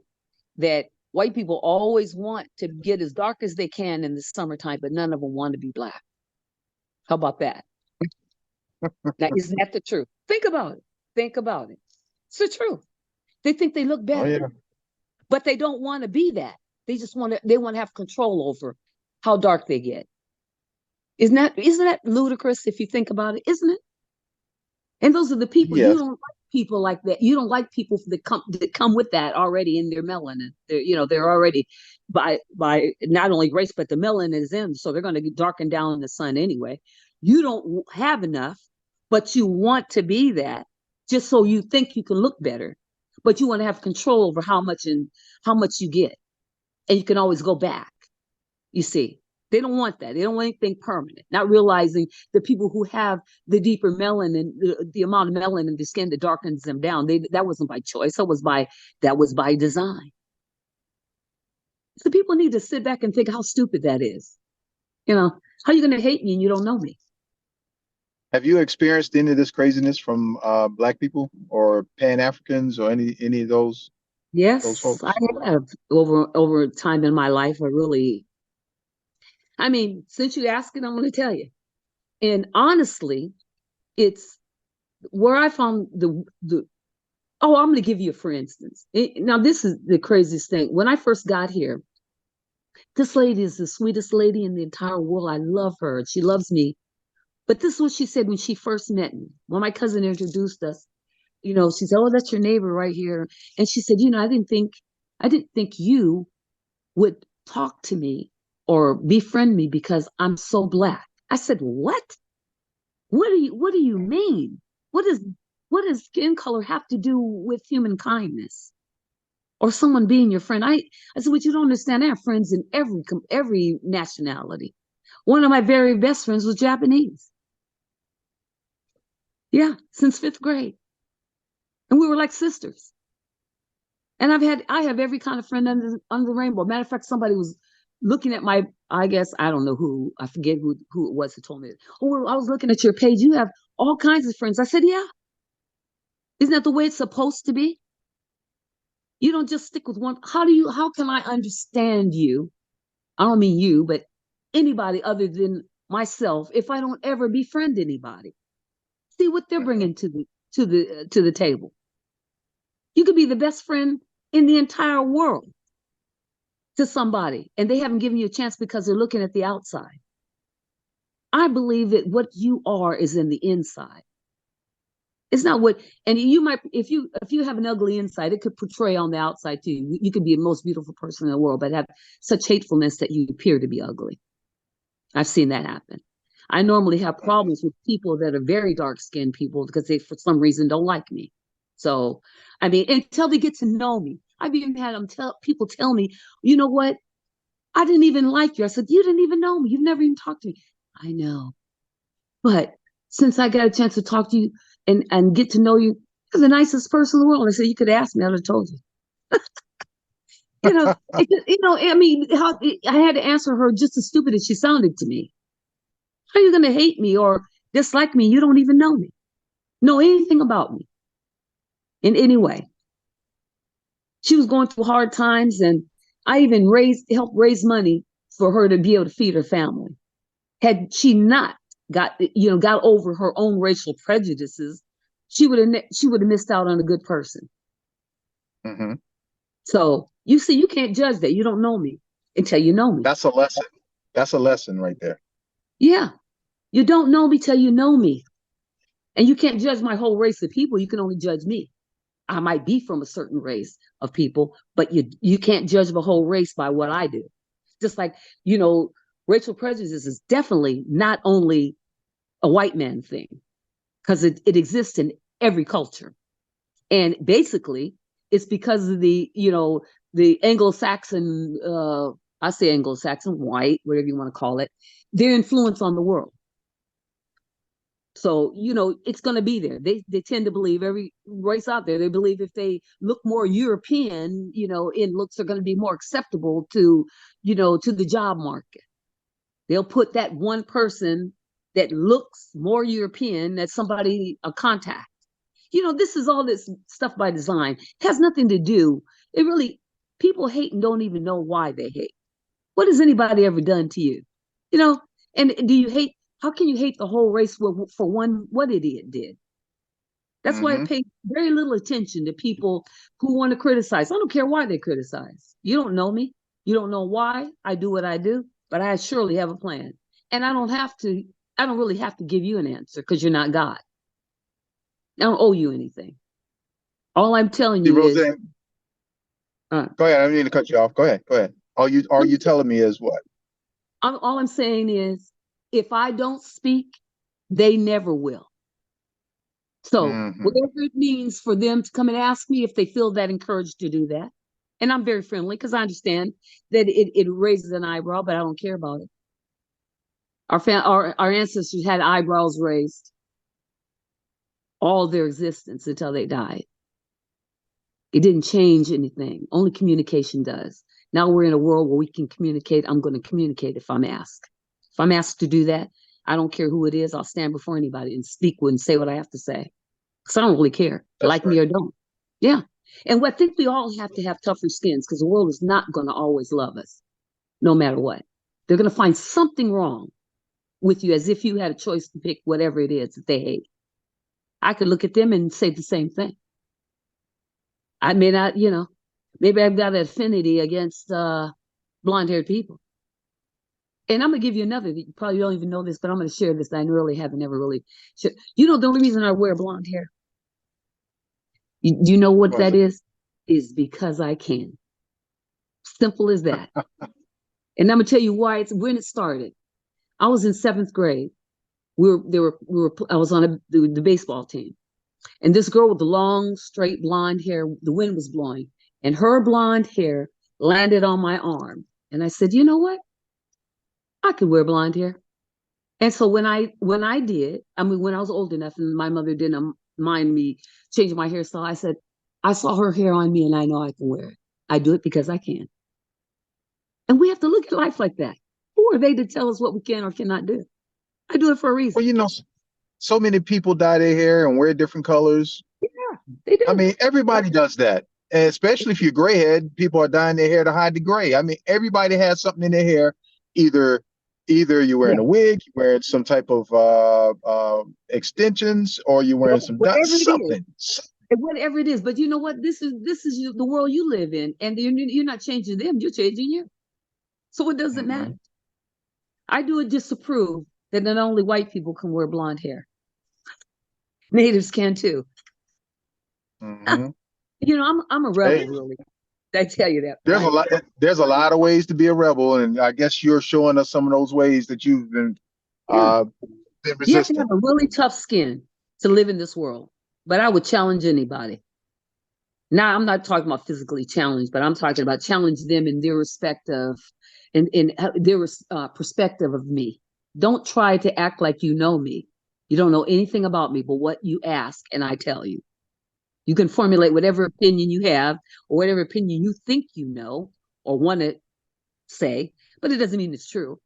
that white people always want to get as dark as they can in the summertime, but none of them want to be black. How about that? Now, isn't that the truth? Think about it. Think about it. It's the truth. They think they look Oh better, yeah. but they don't want to be that. They want to have control over how dark they get. Isn't that ludicrous if you think about it? Isn't it? And those are the people you Yes. don't like people like that. You don't like people that come with that already in their melanin. They're already by not only race, but the melanin is in, so they're going to darken down in the sun anyway. You don't have enough, but you want to be that just so you think you can look better, but you want to have control over how much you get, and you can always go back. You see, they don't want that. They don't want anything permanent, not realizing the people who have the deeper melanin, the amount of melanin in the skin that darkens them down, that wasn't by choice. That was by design. So people need to sit back and think how stupid that is. How are you going to hate me and you don't know me? Have you experienced any of this craziness from Black people or Pan Africans or any of those Yes, I folks? have over time in my life. I mean, since you asked it, I'm going to tell you. And honestly, it's where I found the oh, I'm going to give you, for instance. Now, this is the craziest thing. When I first got here, this lady is the sweetest lady in the entire world. I love her. She loves me. But this is what she said when she first met me. When my cousin introduced us, she said, "Oh, that's your neighbor right here." And she said, I didn't think you would talk to me or befriend me because I'm so black." I said, "What? What do you mean? What is what does skin color have to do with human kindness or someone being your friend?" I said, "What you don't understand, I have friends in every nationality. One of my very best friends was Japanese. Yeah, since fifth grade. And we were like sisters. And I have every kind of friend under the rainbow. Matter of fact, somebody was looking at I guess, I don't know who, I forget who it was who told me. Oh, I was looking at your page. You have all kinds of friends. I said, yeah. Isn't that the way it's supposed to be? You don't just stick with one. How can I understand you? I don't mean you, but anybody other than myself if I don't ever befriend anybody? See what they're bringing to the table. You could be the best friend in the entire world to somebody, and they haven't given you a chance because they're looking at the outside. I believe that what you are is in the inside. It's not what, and you might, if you have an ugly inside, it could portray on the outside too. You could be the most beautiful person in the world, but have such hatefulness that you appear to be ugly. I've seen that happen. I normally have problems with people that are very dark-skinned people because they, for some reason, don't like me. So, I mean, until they get to know me, I've even had people tell me, you know what? I didn't even like you. I said, you didn't even know me. You've never even talked to me. I know. But since I got a chance to talk to you and get to know you, you're the nicest person in the world. I said, you could ask me, I'd have told you. I mean, I had to answer her just as stupid as she sounded to me. How are you going to hate me or dislike me? You don't even know me, know anything about me in any way. She was going through hard times, and I even helped raise money for her to be able to feed her family. Had she not got over her own racial prejudices, she would have missed out on a good person. Mm-hmm. So you see, you can't judge that. You don't know me until you know me. That's a lesson. That's a lesson right there. Yeah. You don't know me till you know me. And you can't judge my whole race of people. You can only judge me. I might be from a certain race of people, but you can't judge the whole race by what I do. Just like, racial prejudice is definitely not only a white man thing, because it exists in every culture. And basically, it's because of the Anglo-Saxon, I say Anglo-Saxon, white, whatever you want to call it, their influence on the world. So, it's going to be there. They tend to believe, every race out there, they believe if they look more European, in looks, are going to be more acceptable to the job market. They'll put that one person that looks more European as somebody, a contact. This is all this stuff by design. It has nothing to do. People hate and don't even know why they hate. What has anybody ever done to you? And do you hate? How can you hate the whole race for what idiot did? That's why I pay very little attention to people who want to criticize. I don't care why they criticize. You don't know me. You don't know why I do what I do, but I surely have a plan. And I don't really have to give you an answer because you're not God. I don't owe you anything. All I'm telling you is. Go ahead. I didn't mean to cut you off. Go ahead. Go ahead. All you telling me is what? All I'm saying is, if I don't speak, they never will. So whatever it means for them to come and ask me if they feel that encouraged to do that. And I'm very friendly because I understand that it raises an eyebrow, but I don't care about it. Our ancestors had eyebrows raised all their existence until they died. It didn't change anything. Only communication does. Now we're in a world where we can communicate. I'm going to communicate if I'm asked. If I'm asked to do that, I don't care who it is. I'll stand before anybody and speak and say what I have to say. Because I don't really care. Like me or don't. Yeah. And I think we all have to have tougher skins because the world is not going to always love us, no matter what. They're going to find something wrong with you as if you had a choice to pick whatever it is that they hate. I could look at them and say the same thing. I may not, maybe I've got an affinity against blonde-haired people. And I'm going to give you another, you probably don't even know this, but I'm going to share this. I really haven't ever really shared. The only reason I wear blonde hair, you know what that is? Is because I can. Simple as that. And I'm going to tell you why. When it started. I was in 7th grade. I was on the baseball team. And this girl with the long, straight blonde hair, the wind was blowing, and her blonde hair landed on my arm. And I said, you know what? I could wear blonde hair. And so when I did, when I was old enough and my mother didn't mind me changing my hairstyle, I said, I saw her hair on me and I know I can wear it. I do it because I can. And we have to look at life like that. Who are they to tell us what we can or cannot do? I do it for a reason. Well, so many people dye their hair and wear different colors. Yeah, they do. I mean, everybody does that. And especially if you're grayhead, people are dyeing their hair to hide the gray. I mean, everybody has something in their hair, either Either you're Yeah, wearing a wig, you're wearing some type of extensions, or you're wearing some whatever it is. something. Whatever it is, but you know what? This is the world you live in, and you're not changing them. You're changing you. So it doesn't matter. Mm-hmm. I do it just to prove that not only white people can wear blonde hair, natives can too. Mm-hmm. I'm a Hey, rebel, really. I tell you that, there's a right? lot. There's a lot of ways to be a rebel, and I guess you're showing us some of those ways that you've Yeah. uh, been You have to have resistant. a really tough skin to live in this world. But I would challenge anybody. Now, I'm not talking about physically challenged, but I'm talking about challenge them in their respective, in their perspective of me. Don't try to act like you know me. You don't know anything about me, but what you ask, and I tell you. You can formulate whatever opinion you have, or whatever opinion you think you know or want to say, but it doesn't mean it's true.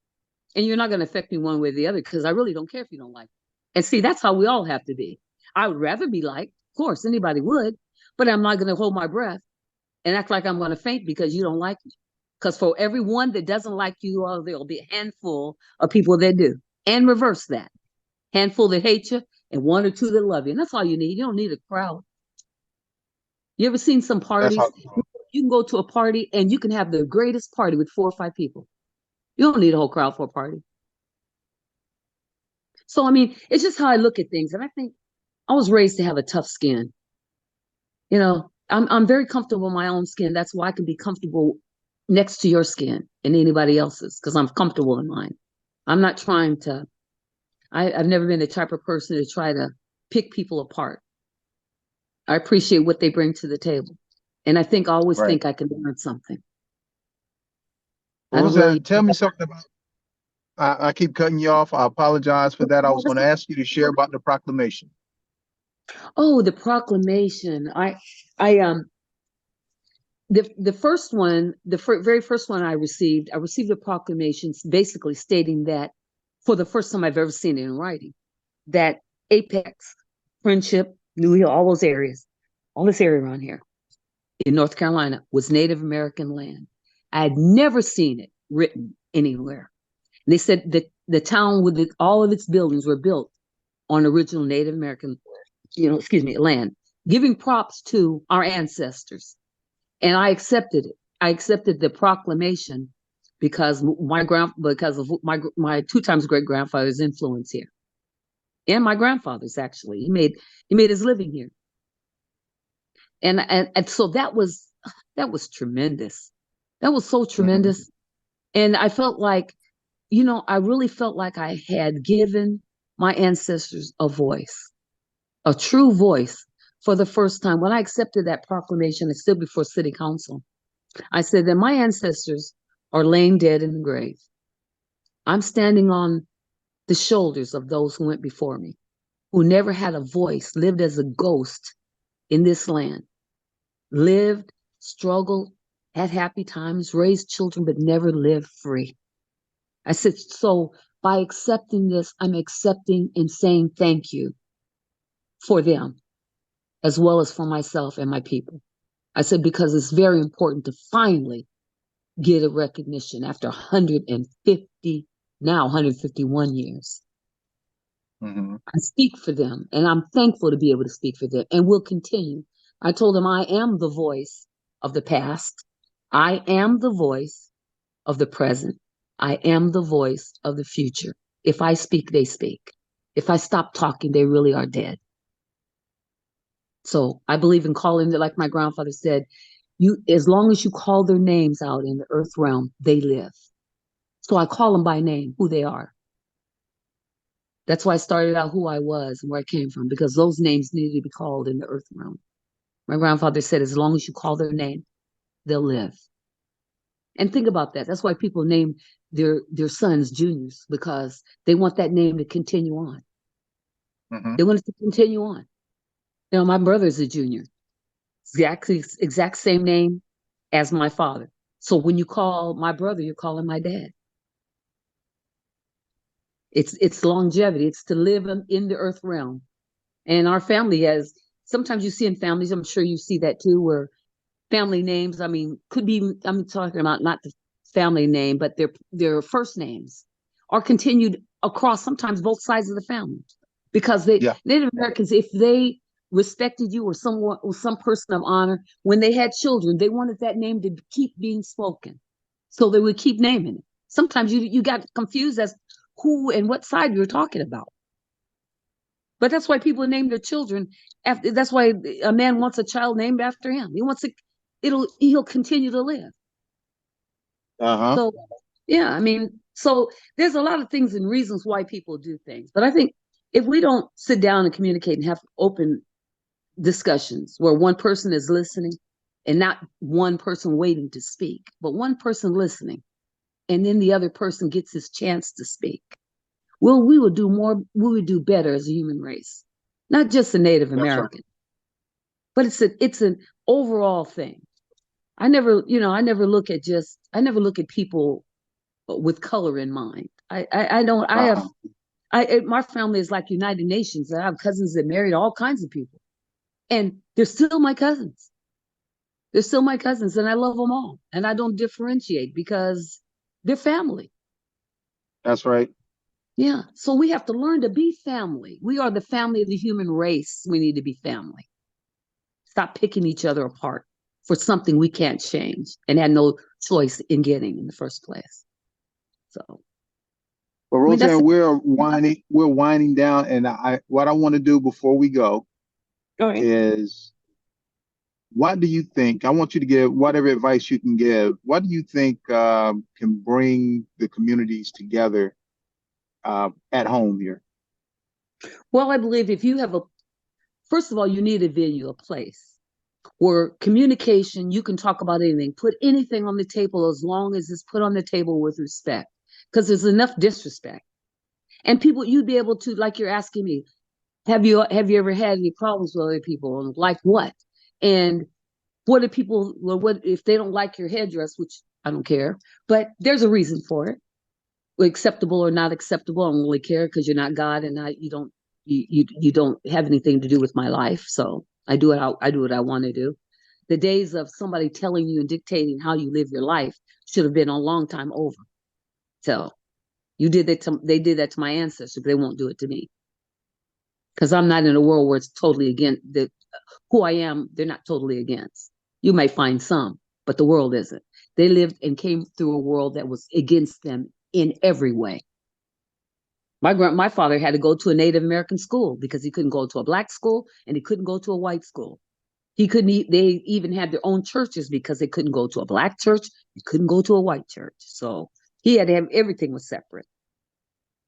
And you're not going to affect me one way or the other because I really don't care if you don't like it. And see, that's how we all have to be. I would rather be liked, of course, anybody would, but I'm not going to hold my breath and act like I'm going to faint because you don't like me. Because for every one that doesn't like you, there'll be a handful of people that do. And reverse that. Handful that hate you and one or two that love you. And that's all you need. You don't need a crowd. You ever seen some That's how. parties? You can go to a party and you can have the greatest party with 4 or 5 people. You don't need a whole crowd for a party. So, I mean, it's just how I look at things. And I think I was raised to have a tough skin. I'm very comfortable in my own skin. That's why I can be comfortable next to your skin and anybody else's because I'm comfortable in mine. I'm not trying to, I've never been the type of person to try to pick people apart. I appreciate what they bring to the table. And I always Right. think I can learn something. I don't Rosanna, really. tell me something about. I keep cutting you off. I apologize for that. I was going to ask you to share about the proclamation. Oh, the proclamation. I the first one, very first one I received a proclamation basically stating that for the first time I've ever seen it in writing, that Apex, Friendship, New Hill, all this area around here in North Carolina was Native American land. I had never seen it written anywhere. They said that the town with all of its buildings were built on original Native American, land, giving props to our ancestors. And I accepted it. I accepted the proclamation because because of my 2 times great grandfather's influence here, and my grandfather's actually. He made his living here, and so that was tremendous. That was so Mm-hmm. tremendous, and I felt like, I really felt like I had given my ancestors a true voice for the first time. When I accepted that proclamation, and stood before city council, I said that my ancestors are laying dead in the grave. I'm standing on the shoulders of those who went before me, who never had a voice, lived as a ghost in this land, lived, struggled, had happy times, raised children, but never lived free. I said, so by accepting this, I'm accepting and saying thank you for them, as well as for myself and my people. I said, because it's very important to finally get a recognition after 150, now 151 years. Mm-hmm. I speak for them, and I'm thankful to be able to speak for them, and will continue. I told them I am the voice of the past. I am the voice of the present. I am the voice of the future. If I speak, they speak. If I stop talking, they really are dead. So I believe in calling it, like my grandfather said, as long as you call their names out in the earth realm, they live. So I call them by name, who they are. That's why I started out who I was and where I came from, because those names needed to be called in the earth realm. My grandfather said, as long as you call their name, they'll live. And think about that. That's why people name their sons juniors, because they want that name to continue on. Mm-hmm. They want it to continue on. My brother's a junior, exact same name as my father. So when you call my brother, you're calling my dad. It's longevity. It's to live in the earth realm. And our family has, sometimes you see in families, I'm sure you see that too, where family names, I mean, could be, I'm talking about not the family name, but their first names are continued across sometimes both sides of the family. Because Yeah. Native Americans, if they respected you or someone or some person of honor, when they had children, they wanted that name to keep being spoken. So they would keep naming it. Sometimes you got confused as who and what side you're talking about. But that's why people name their children after. That's why a man wants a child named after him. He wants to. He'll continue to live. Uh-huh. So yeah, I mean, so there's a lot of things and reasons why people do things. But I think if we don't sit down and communicate and have open discussions where one person is listening and not one person waiting to speak, but one person listening, and then the other person gets his chance to speak. Well, we will do more, we would do better as a human race, not just the Native That's right. American, but it's an overall thing. I never look at people with color in mind. I don't, I have, Uh-huh. my family is like United Nations. I have cousins that married all kinds of people, and they're still my cousins. They're still my cousins, and I love them all, and I don't differentiate because they're family. That's right. Yeah. So we have to learn to be family. We are the family of the human race. We need to be family. Stop picking each other apart for something we can't change and had no choice in getting in the first place. So, Well, I mean, that's Roseanne, we're winding down, and what I want to do before we go all right. is, what do you think? I want you to give whatever advice you can give. What do you think can bring the communities together at home here? Well, I believe if you have first of all, you need a venue, a place where communication, you can talk about anything, put anything on the table as long as it's put on the table with respect. Because there's enough disrespect. And people, you'd be able to, like you're asking me, have you ever had any problems with other people? Like what? And what do people, well, what if they don't like your headdress, which I don't care, but there's a reason for it. Acceptable or not acceptable, I don't really care because you're not God and you don't have anything to do with my life. So I do what I want to do. The days of somebody telling you and dictating how you live your life should have been a long time over. So they did that to my ancestors, but they won't do it to me. Because I'm not in a world where it's totally against who I am, they're not totally against. You may find some, but the world isn't. They lived and came through a world that was against them in every way. My father had to go to a Native American school because he couldn't go to a black school and he couldn't go to a white school. He couldn't. They even had their own churches because they couldn't go to a black church. They couldn't go to a white church. So he had to have everything was separate.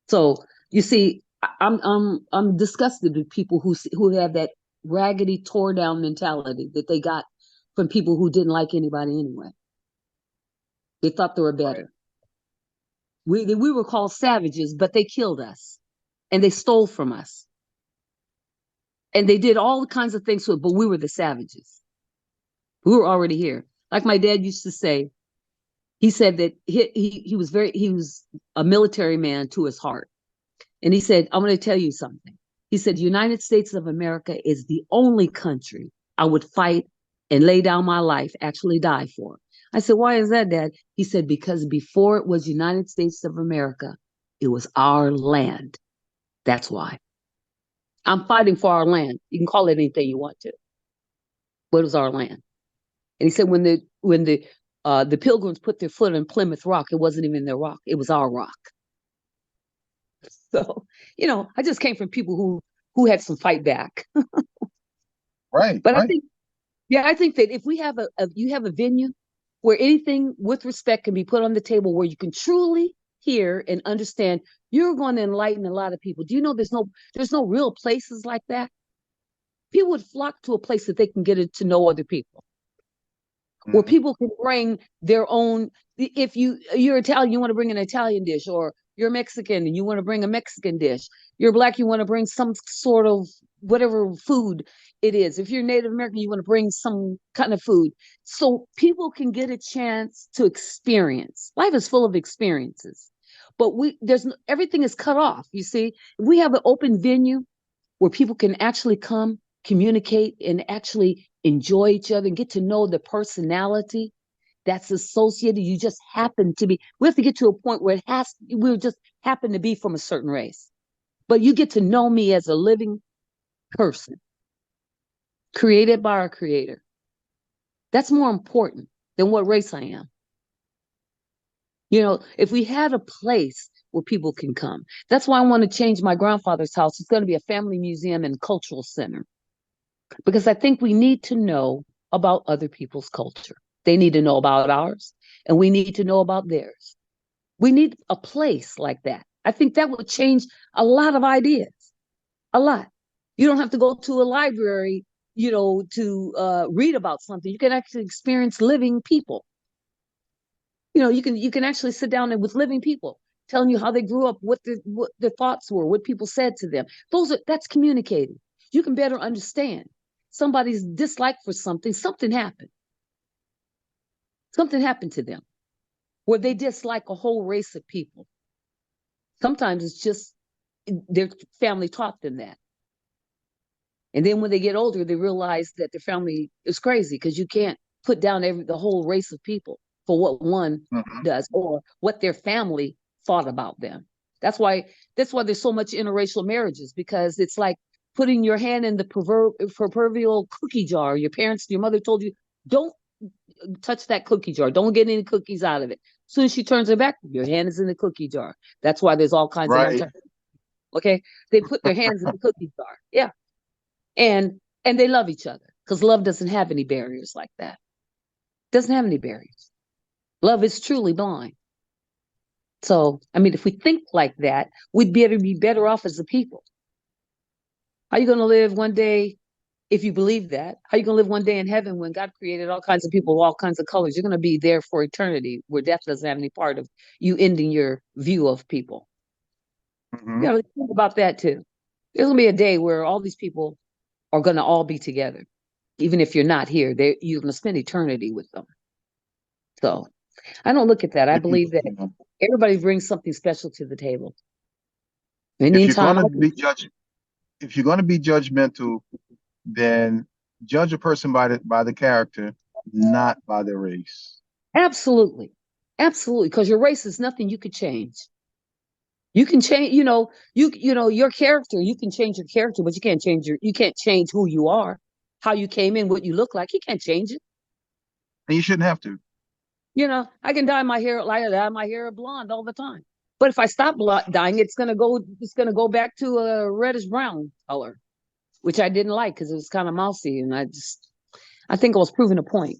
So you see, I'm disgusted with people who have that raggedy, tore down mentality that they got from people who didn't like anybody anyway. They thought they were Right. better. We were called savages, but they killed us and they stole from us and they did all kinds of things to it. But we were the savages. We were already here. Like my dad used to say, he said that he was a military man to his heart. And he said, I'm going to tell you something. He said, United States of America is the only country I would fight and lay down my life, actually die for. I said, why is that, Dad? He said, because before it was United States of America, it was our land. That's why. I'm fighting for our land. You can call it anything you want to, but it was our land. And he said, when the Pilgrims put their foot on Plymouth Rock, it wasn't even their rock; it was our rock. So, I just came from people who had some fight back. Right. But Right. I think that if we have you have a venue where anything with respect can be put on the table, where you can truly hear and understand, you're going to enlighten a lot of people. Do you know there's no real places like that? People would flock to a place that they can get to know other people, where Mhm. people can bring their own. If you're Italian, you want to bring an Italian dish, or you're Mexican and you want to bring a Mexican dish. You're black, you want to bring some sort of whatever food it is. If you're Native American, you want to bring some kind of food. So people can get a chance to experience. Life is full of experiences. But everything is cut off. You see, if we have an open venue where people can actually come, communicate, and actually enjoy each other and get to know the personality. that's associated. You just happen to be. We have to get to a point where we just happen to be from a certain race. But you get to know me as a living person, created by our Creator. That's more important than what race I am. You know, if we had a place where people can come, that's why I want to change my grandfather's house. It's going to be a family museum and cultural center, because I think we need to know about other people's culture. They need to know about ours, and we need to know about theirs. We need a place like that. I think that would change a lot of ideas, a lot. You don't have to go to a library, you know, to read about something. You can actually experience living people. You know, you can actually sit down and with living people, telling you how they grew up, what their thoughts were, what people said to them. That's communicating. You can better understand somebody's dislike for something. Something happened. Something happened to them where they dislike a whole race of people. Sometimes it's just their family taught them that. And then when they get older, they realize that their family is crazy, because you can't put down the whole race of people for what one does or what their family thought about them. That's why there's so much interracial marriages, because it's like putting your hand in the proverbial cookie jar. Your mother told you, don't touch that cookie jar. Don't get any cookies out of it. As soon as she turns her back, your hand is in the cookie jar. That's why there's all kinds of multi. Okay, they put their hands in the cookie jar. Yeah, and they love each other, because love doesn't have any barriers like that. Doesn't have any barriers. Love is truly blind. So, I mean, if we think like that, we'd be better off as a people. How are you going to live one day if you believe that? How are you going to live one day in heaven when God created all kinds of people, all kinds of colors? You're going to be there for eternity, where death doesn't have any part of you ending your view of people. You got to think about that too. There's going to be a day where all these people are going to all be together. Even if you're not here, you're going to spend eternity with them. So I don't look at that. I believe that everybody brings something special to the table. If you're going to be judgmental, then judge a person by the character, not by their race. Absolutely. Absolutely. Because your race is nothing you could change. You can change, your character, you can change your character, but you can't change who you are, how you came in, what you look like. You can't change it. And you shouldn't have to. I can dye my hair like I dye my hair blonde all the time. But if I stop dyeing, it's gonna go back to a reddish brown color, which I didn't like, because it was kind of mousy, and I think I was proving a point.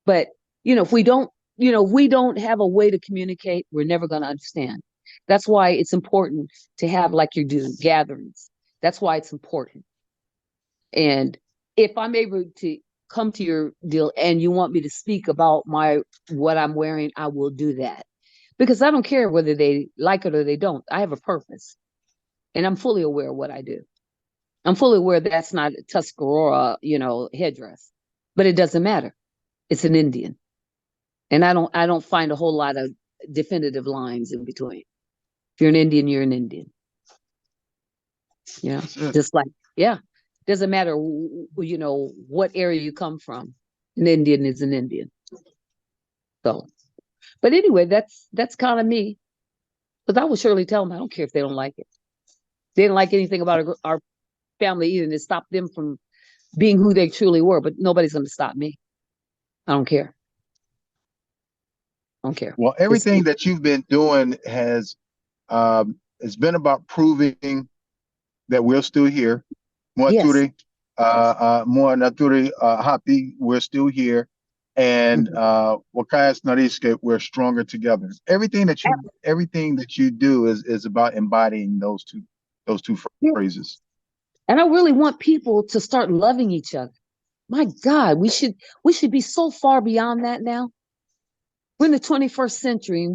But if we don't have a way to communicate, we're never gonna understand. That's why it's important to have, like you do, gatherings. That's why it's important. And if I'm able to come to your deal and you want me to speak about what I'm wearing, I will do that. Because I don't care whether they like it or they don't. I have a purpose. And I'm fully aware of what I do. I'm fully aware that's not a Tuscarora, headdress. But it doesn't matter. It's an Indian. And I don't find a whole lot of definitive lines in between. If you're an Indian, you're an Indian. Just like, doesn't matter, what area you come from. An Indian is an Indian. So, but anyway, that's kind of me. Because I will surely tell them, I don't care if they don't like it. They didn't like anything about our family either, and it stopped them from being who they truly were. But nobody's going to stop me. I don't care. I don't care. Well, everything that you've been doing has been about proving that we're still here. Moaturi, Happy, we're still here. And Wakayas Nariske, we're stronger together. Everything that you do is about embodying those two phrases. And I really want people to start loving each other. My God, we should be so far beyond that now. We're in the 21st century, and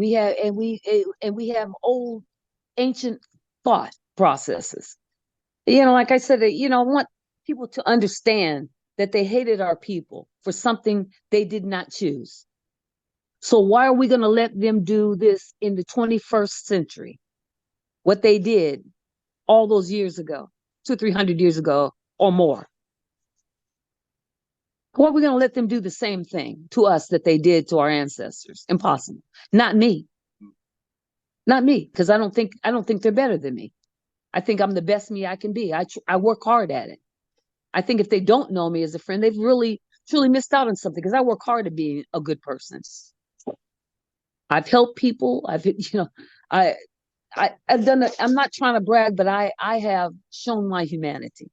we have old, ancient thought processes. Like I said, I want people to understand that they hated our people for something they did not choose. So why are we going to let them do this in the 21st century? What they did all those years ago, 200-300 years ago or more. Or are we going to let them do the same thing to us that they did to our ancestors? Impossible. Not me. Not me, because I don't think they're better than me. I think I'm the best me I can be. I work hard at it. I think if they don't know me as a friend, they've really truly missed out on something because I work hard at being a good person. I've helped people. I I've done it. I'm not trying to brag, but I have shown my humanity.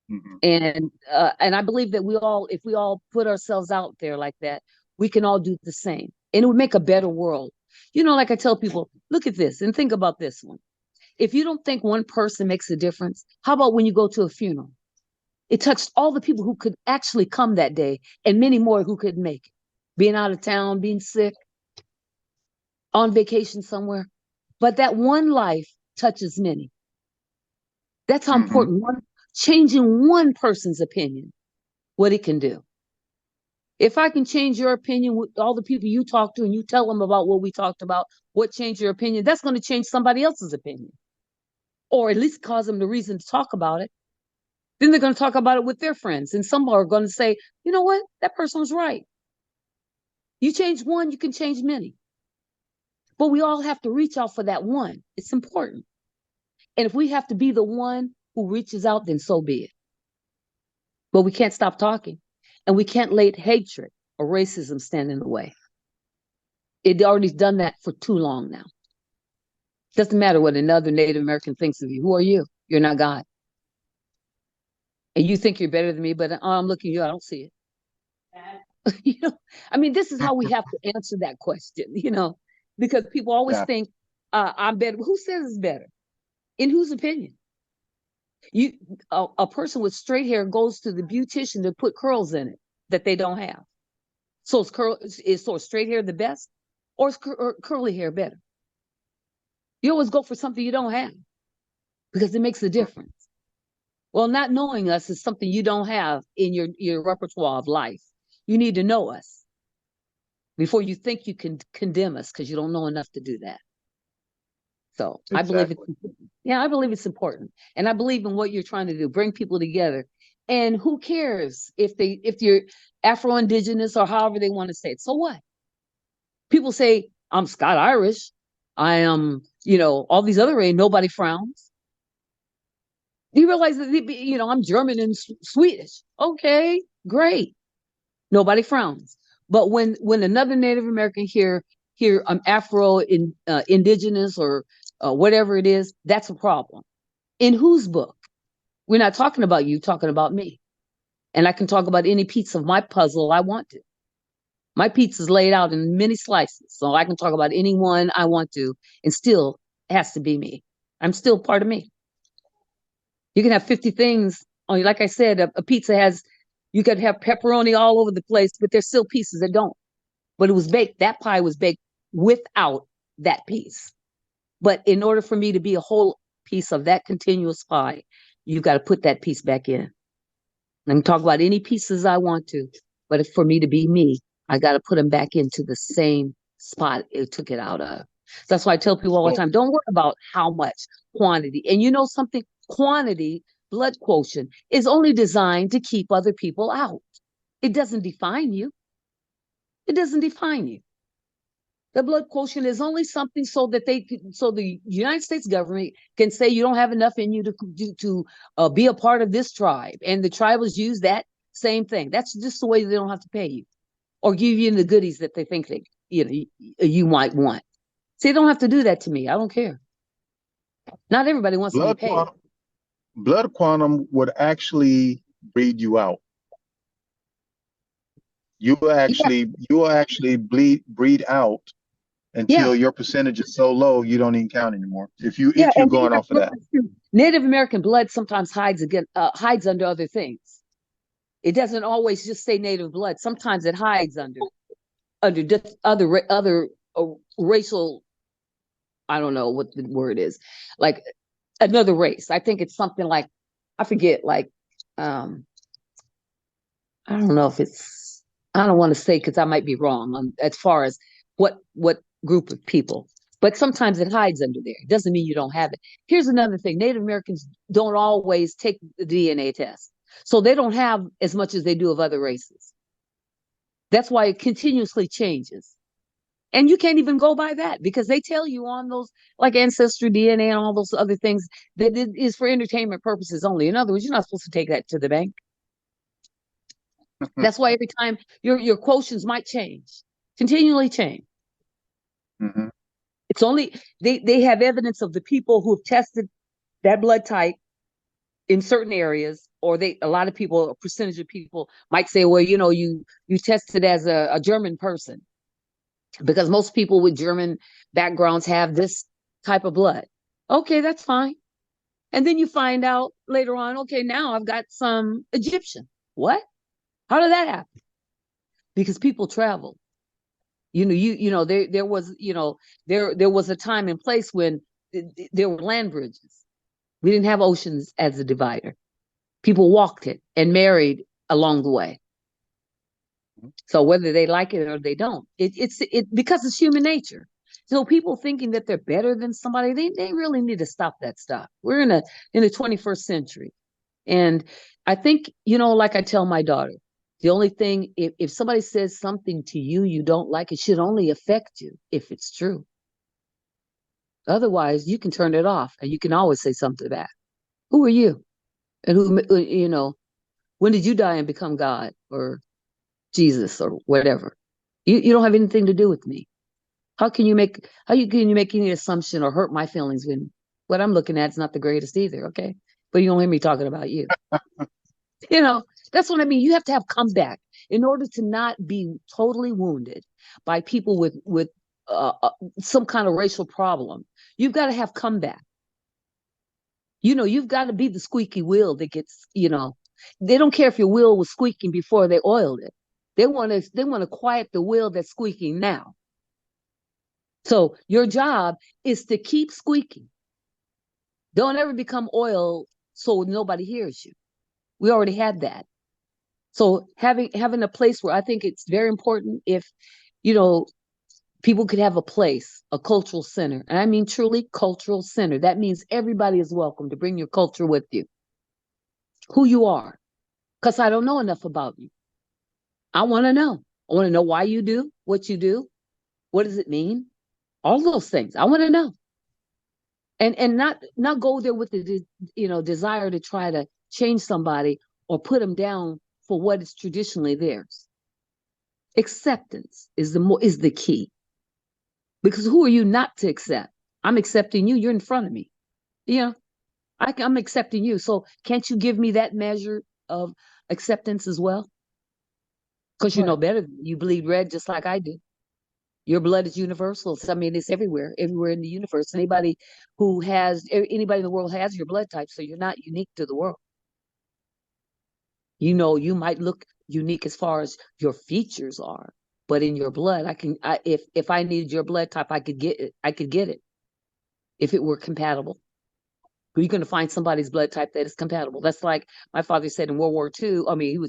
Hmm. And I believe that if we all put ourselves out there like that, we can all do the same, and it would make a better world. Like I tell people, look at this and think about this one. If you don't think one person makes a difference, how about when you go to a funeral? It touched all the people who could actually come that day, and many more who couldn't make it, being out of town, being sick, on vacation somewhere. But that one life touches many. That's how Hmm. important changing one person's opinion, what it can do. If I can change your opinion with all the people you talk to and you tell them about what we talked about, what changed your opinion, that's going to change somebody else's opinion, or at least cause them the reason to talk about it. Then they're going to talk about it with their friends. And some are going to say, you know what? That person was right. You change one, you can change many. But we all have to reach out for that one. It's important. And if we have to be the one who reaches out, then so be it. But we can't stop talking. And we can't let hatred or racism stand in the way. It already done that for too long now. Doesn't matter what another Native American thinks of you. Who are you? You're not God. And you think you're better than me, but I'm looking at you, I don't see it. you know, this is how we have to answer that question, because people always Yeah. think I'm better. Who says it's better? In whose opinion? You, a person with straight hair goes to the beautician to put curls in it that they don't have. So is straight hair the best, or is curly hair better? You always go for something you don't have because it makes a difference. Well, not knowing us is something you don't have in your repertoire of life. You need to know us before you think you can condemn us, because you don't know enough to do that. So I believe Exactly. I believe it's important. And I believe in what you're trying to do, bring people together. And who cares if you're Afro-Indigenous or however they want to say it? So what? People say, I'm Scott Irish. I am, all these other ways, nobody frowns. Do you realize that, I'm German and Swedish? Okay, great. Nobody frowns. But when another Native American hear I'm Indigenous or whatever it is, that's a problem. In whose book? We're not talking about you, talking about me. And I can talk about any piece of my puzzle I want to. My pizza is laid out in many slices, so I can talk about any one I want to, and still it has to be me. I'm still part of me. You can have 50 things on, like I said, a pizza has, you could have pepperoni all over the place, but there's still pieces that don't. But it was baked, that pie was baked without that piece. But in order for me to be a whole piece of that continuous pie, you've got to put that piece back in. I can talk about any pieces I want to, but for me to be me, I got to put them back into the same spot it took it out of. That's why I tell people all the So, time, don't worry about how much quantity. And you know something? Quantity, blood quotient, is only designed to keep other people out. It doesn't define you. It doesn't define you. The blood quotient is only something so that so the United States government can say you don't have enough in you to be a part of this tribe, and the tribals use that same thing. That's just the way they don't have to pay you or give you the goodies that they think that you might want. See, they don't have to do that to me. I don't care. Not everybody wants to be blood paid. quantum, blood quantum would actually breed you out. Yeah, You will actually breed out yeah, until your percentage is so low you don't even count anymore. yeah. If you're And then you going have off to of that. realize too, Native American blood sometimes hides under other things. It doesn't always just say native blood. Sometimes it hides under other racial. I don't know what the word is, like another race. I think it's something like, I forget. Like, I don't know if it's. I don't want to say because I might be wrong as far as what group of people. But sometimes it hides under there. It doesn't mean you don't have it. Here's another thing: Native Americans don't always take the DNA test. So they don't have as much as they do of other races. That's why it continuously changes. And you can't even go by that because they tell you on those, like Ancestry, DNA, and all those other things, that it is for entertainment purposes only. In other words, you're not supposed to take that to the bank. That's why every time your quotients might change, continually change. Mm-hmm. It's only they have evidence of the people who have tested that blood type in certain areas, or a lot of people, a percentage of people might say, well, you tested as a German person, because most people with German backgrounds have this type of blood. Okay, that's fine. And then you find out later on, okay, now I've got some Egyptian. What? How did that happen? Because people travel. There was, there was a time and place when there were land bridges. We didn't have oceans as a divider. People walked it and married along the way. So whether they like it or they don't, it's because it's human nature. So people thinking that they're better than somebody, they really need to stop that stuff. We're in the 21st century. And I think, like I tell my daughter, the only thing, if somebody says something to you you don't like, it should only affect you if it's true. Otherwise, you can turn it off and you can always say something back. Who are you? And when did you die and become God or Jesus or whatever? You don't have anything to do with me. How can you make any assumption or hurt my feelings when what I'm looking at is not the greatest either? Okay, but you don't hear me talking about you. That's what I mean. You have to have comeback in order to not be totally wounded by people with some kind of racial problem. You've got to have comeback. You've got to be the squeaky wheel that gets. They don't care if your wheel was squeaking before they oiled it. They want to quiet the wheel that's squeaking now. So your job is to keep squeaking. Don't ever become oil so nobody hears you. We already had that. So having a place where I think it's very important if, people could have a place, a cultural center. And I mean truly cultural center. That means everybody is welcome to bring your culture with you. Who you are. Because I don't know enough about you. I want to know. I want to know why you do what you do. What does it mean? All those things. I want to know. And not go there with the desire to try to change somebody or put them down for what is traditionally theirs. Acceptance is the key. Because who are you not to accept? I'm accepting you. You're in front of me. I'm accepting you. So can't you give me that measure of acceptance as well? Because you know better. You bleed red just like I do. Your blood is universal. So, I mean, it's everywhere in the universe. Anybody in the world has your blood type, so you're not unique to the world. You might look unique as far as your features are, but in your blood, if I needed your blood type, I could get it. I could get it if it were compatible. You're going to find somebody's blood type that is compatible. That's like my father said in World War II. I mean,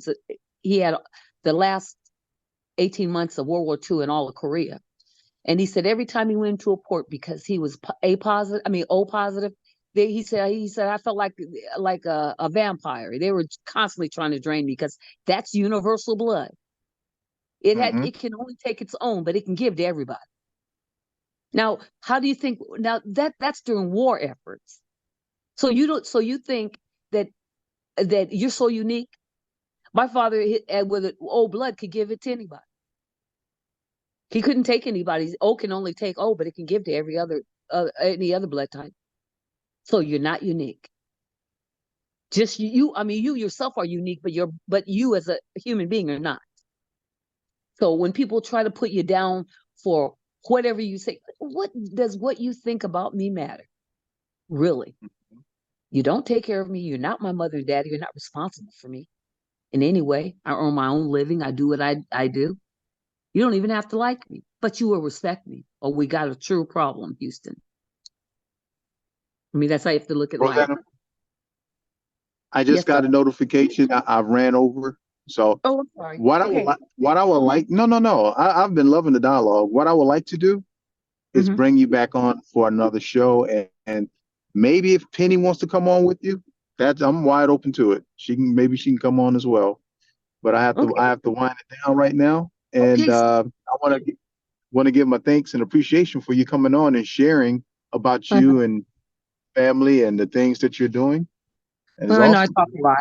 he had the last 18 months of World War II in all of Korea. And he said every time he went to a port, because he was O positive, he said I felt like a vampire. They were constantly trying to drain me because that's universal blood. It can only take its own, but it can give to everybody. Now, how do you think? Now that's during war efforts. So you think that you're so unique? My father, with O blood, could give it to anybody. He couldn't take anybody's. O can only take O, but it can give to any other blood type. So you're not unique. Just you. I mean, you yourself are unique, but you as a human being are not. So when people try to put you down for whatever you say, what does what you think about me matter? Really? You don't take care of me. You're not my mother and daddy. You're not responsible for me in any way. I earn my own living. I do what I do. You don't even have to like me, but you will respect me, or we got a true problem, Houston. I mean, that's how you have to look at life. Rozanna, I just got a notification. I ran over. So I'm sorry. What I would like, no. I've been loving the dialogue. What I would like to do is bring you back on for another show, and maybe if Penny wants to come on with you, I'm wide open to it. She can come on as well. But Okay. I have to wind it down right now. And Okay. I want to give my thanks and appreciation for you coming on and sharing about Uh-huh. you and family and the things that you're doing. And it's Well, I know I awesome. talk a lot.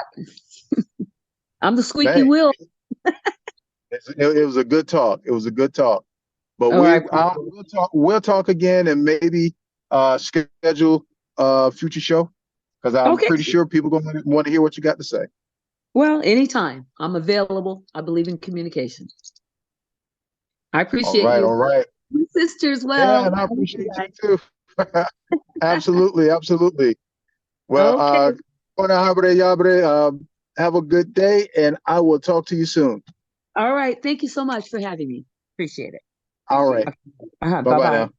I'm the squeaky Man, wheel. it was a good talk. It was a good talk. But Oh, I appreciate it. we'll talk again and maybe schedule a future show because I'm Okay. pretty sure people gonna want to hear what you got to say. Well, anytime. I'm available. I believe in communication. I All appreciate right, you. all right. My sister as Yeah, well. and I I miss you appreciate you guys. too. Absolutely, absolutely. Well, Okay. Buona habre, yabre, have a good day, and I will talk to you soon. All right. Thank you so much for having me. Appreciate it. All right. Okay. Uh-huh. Bye Bye bye bye. now.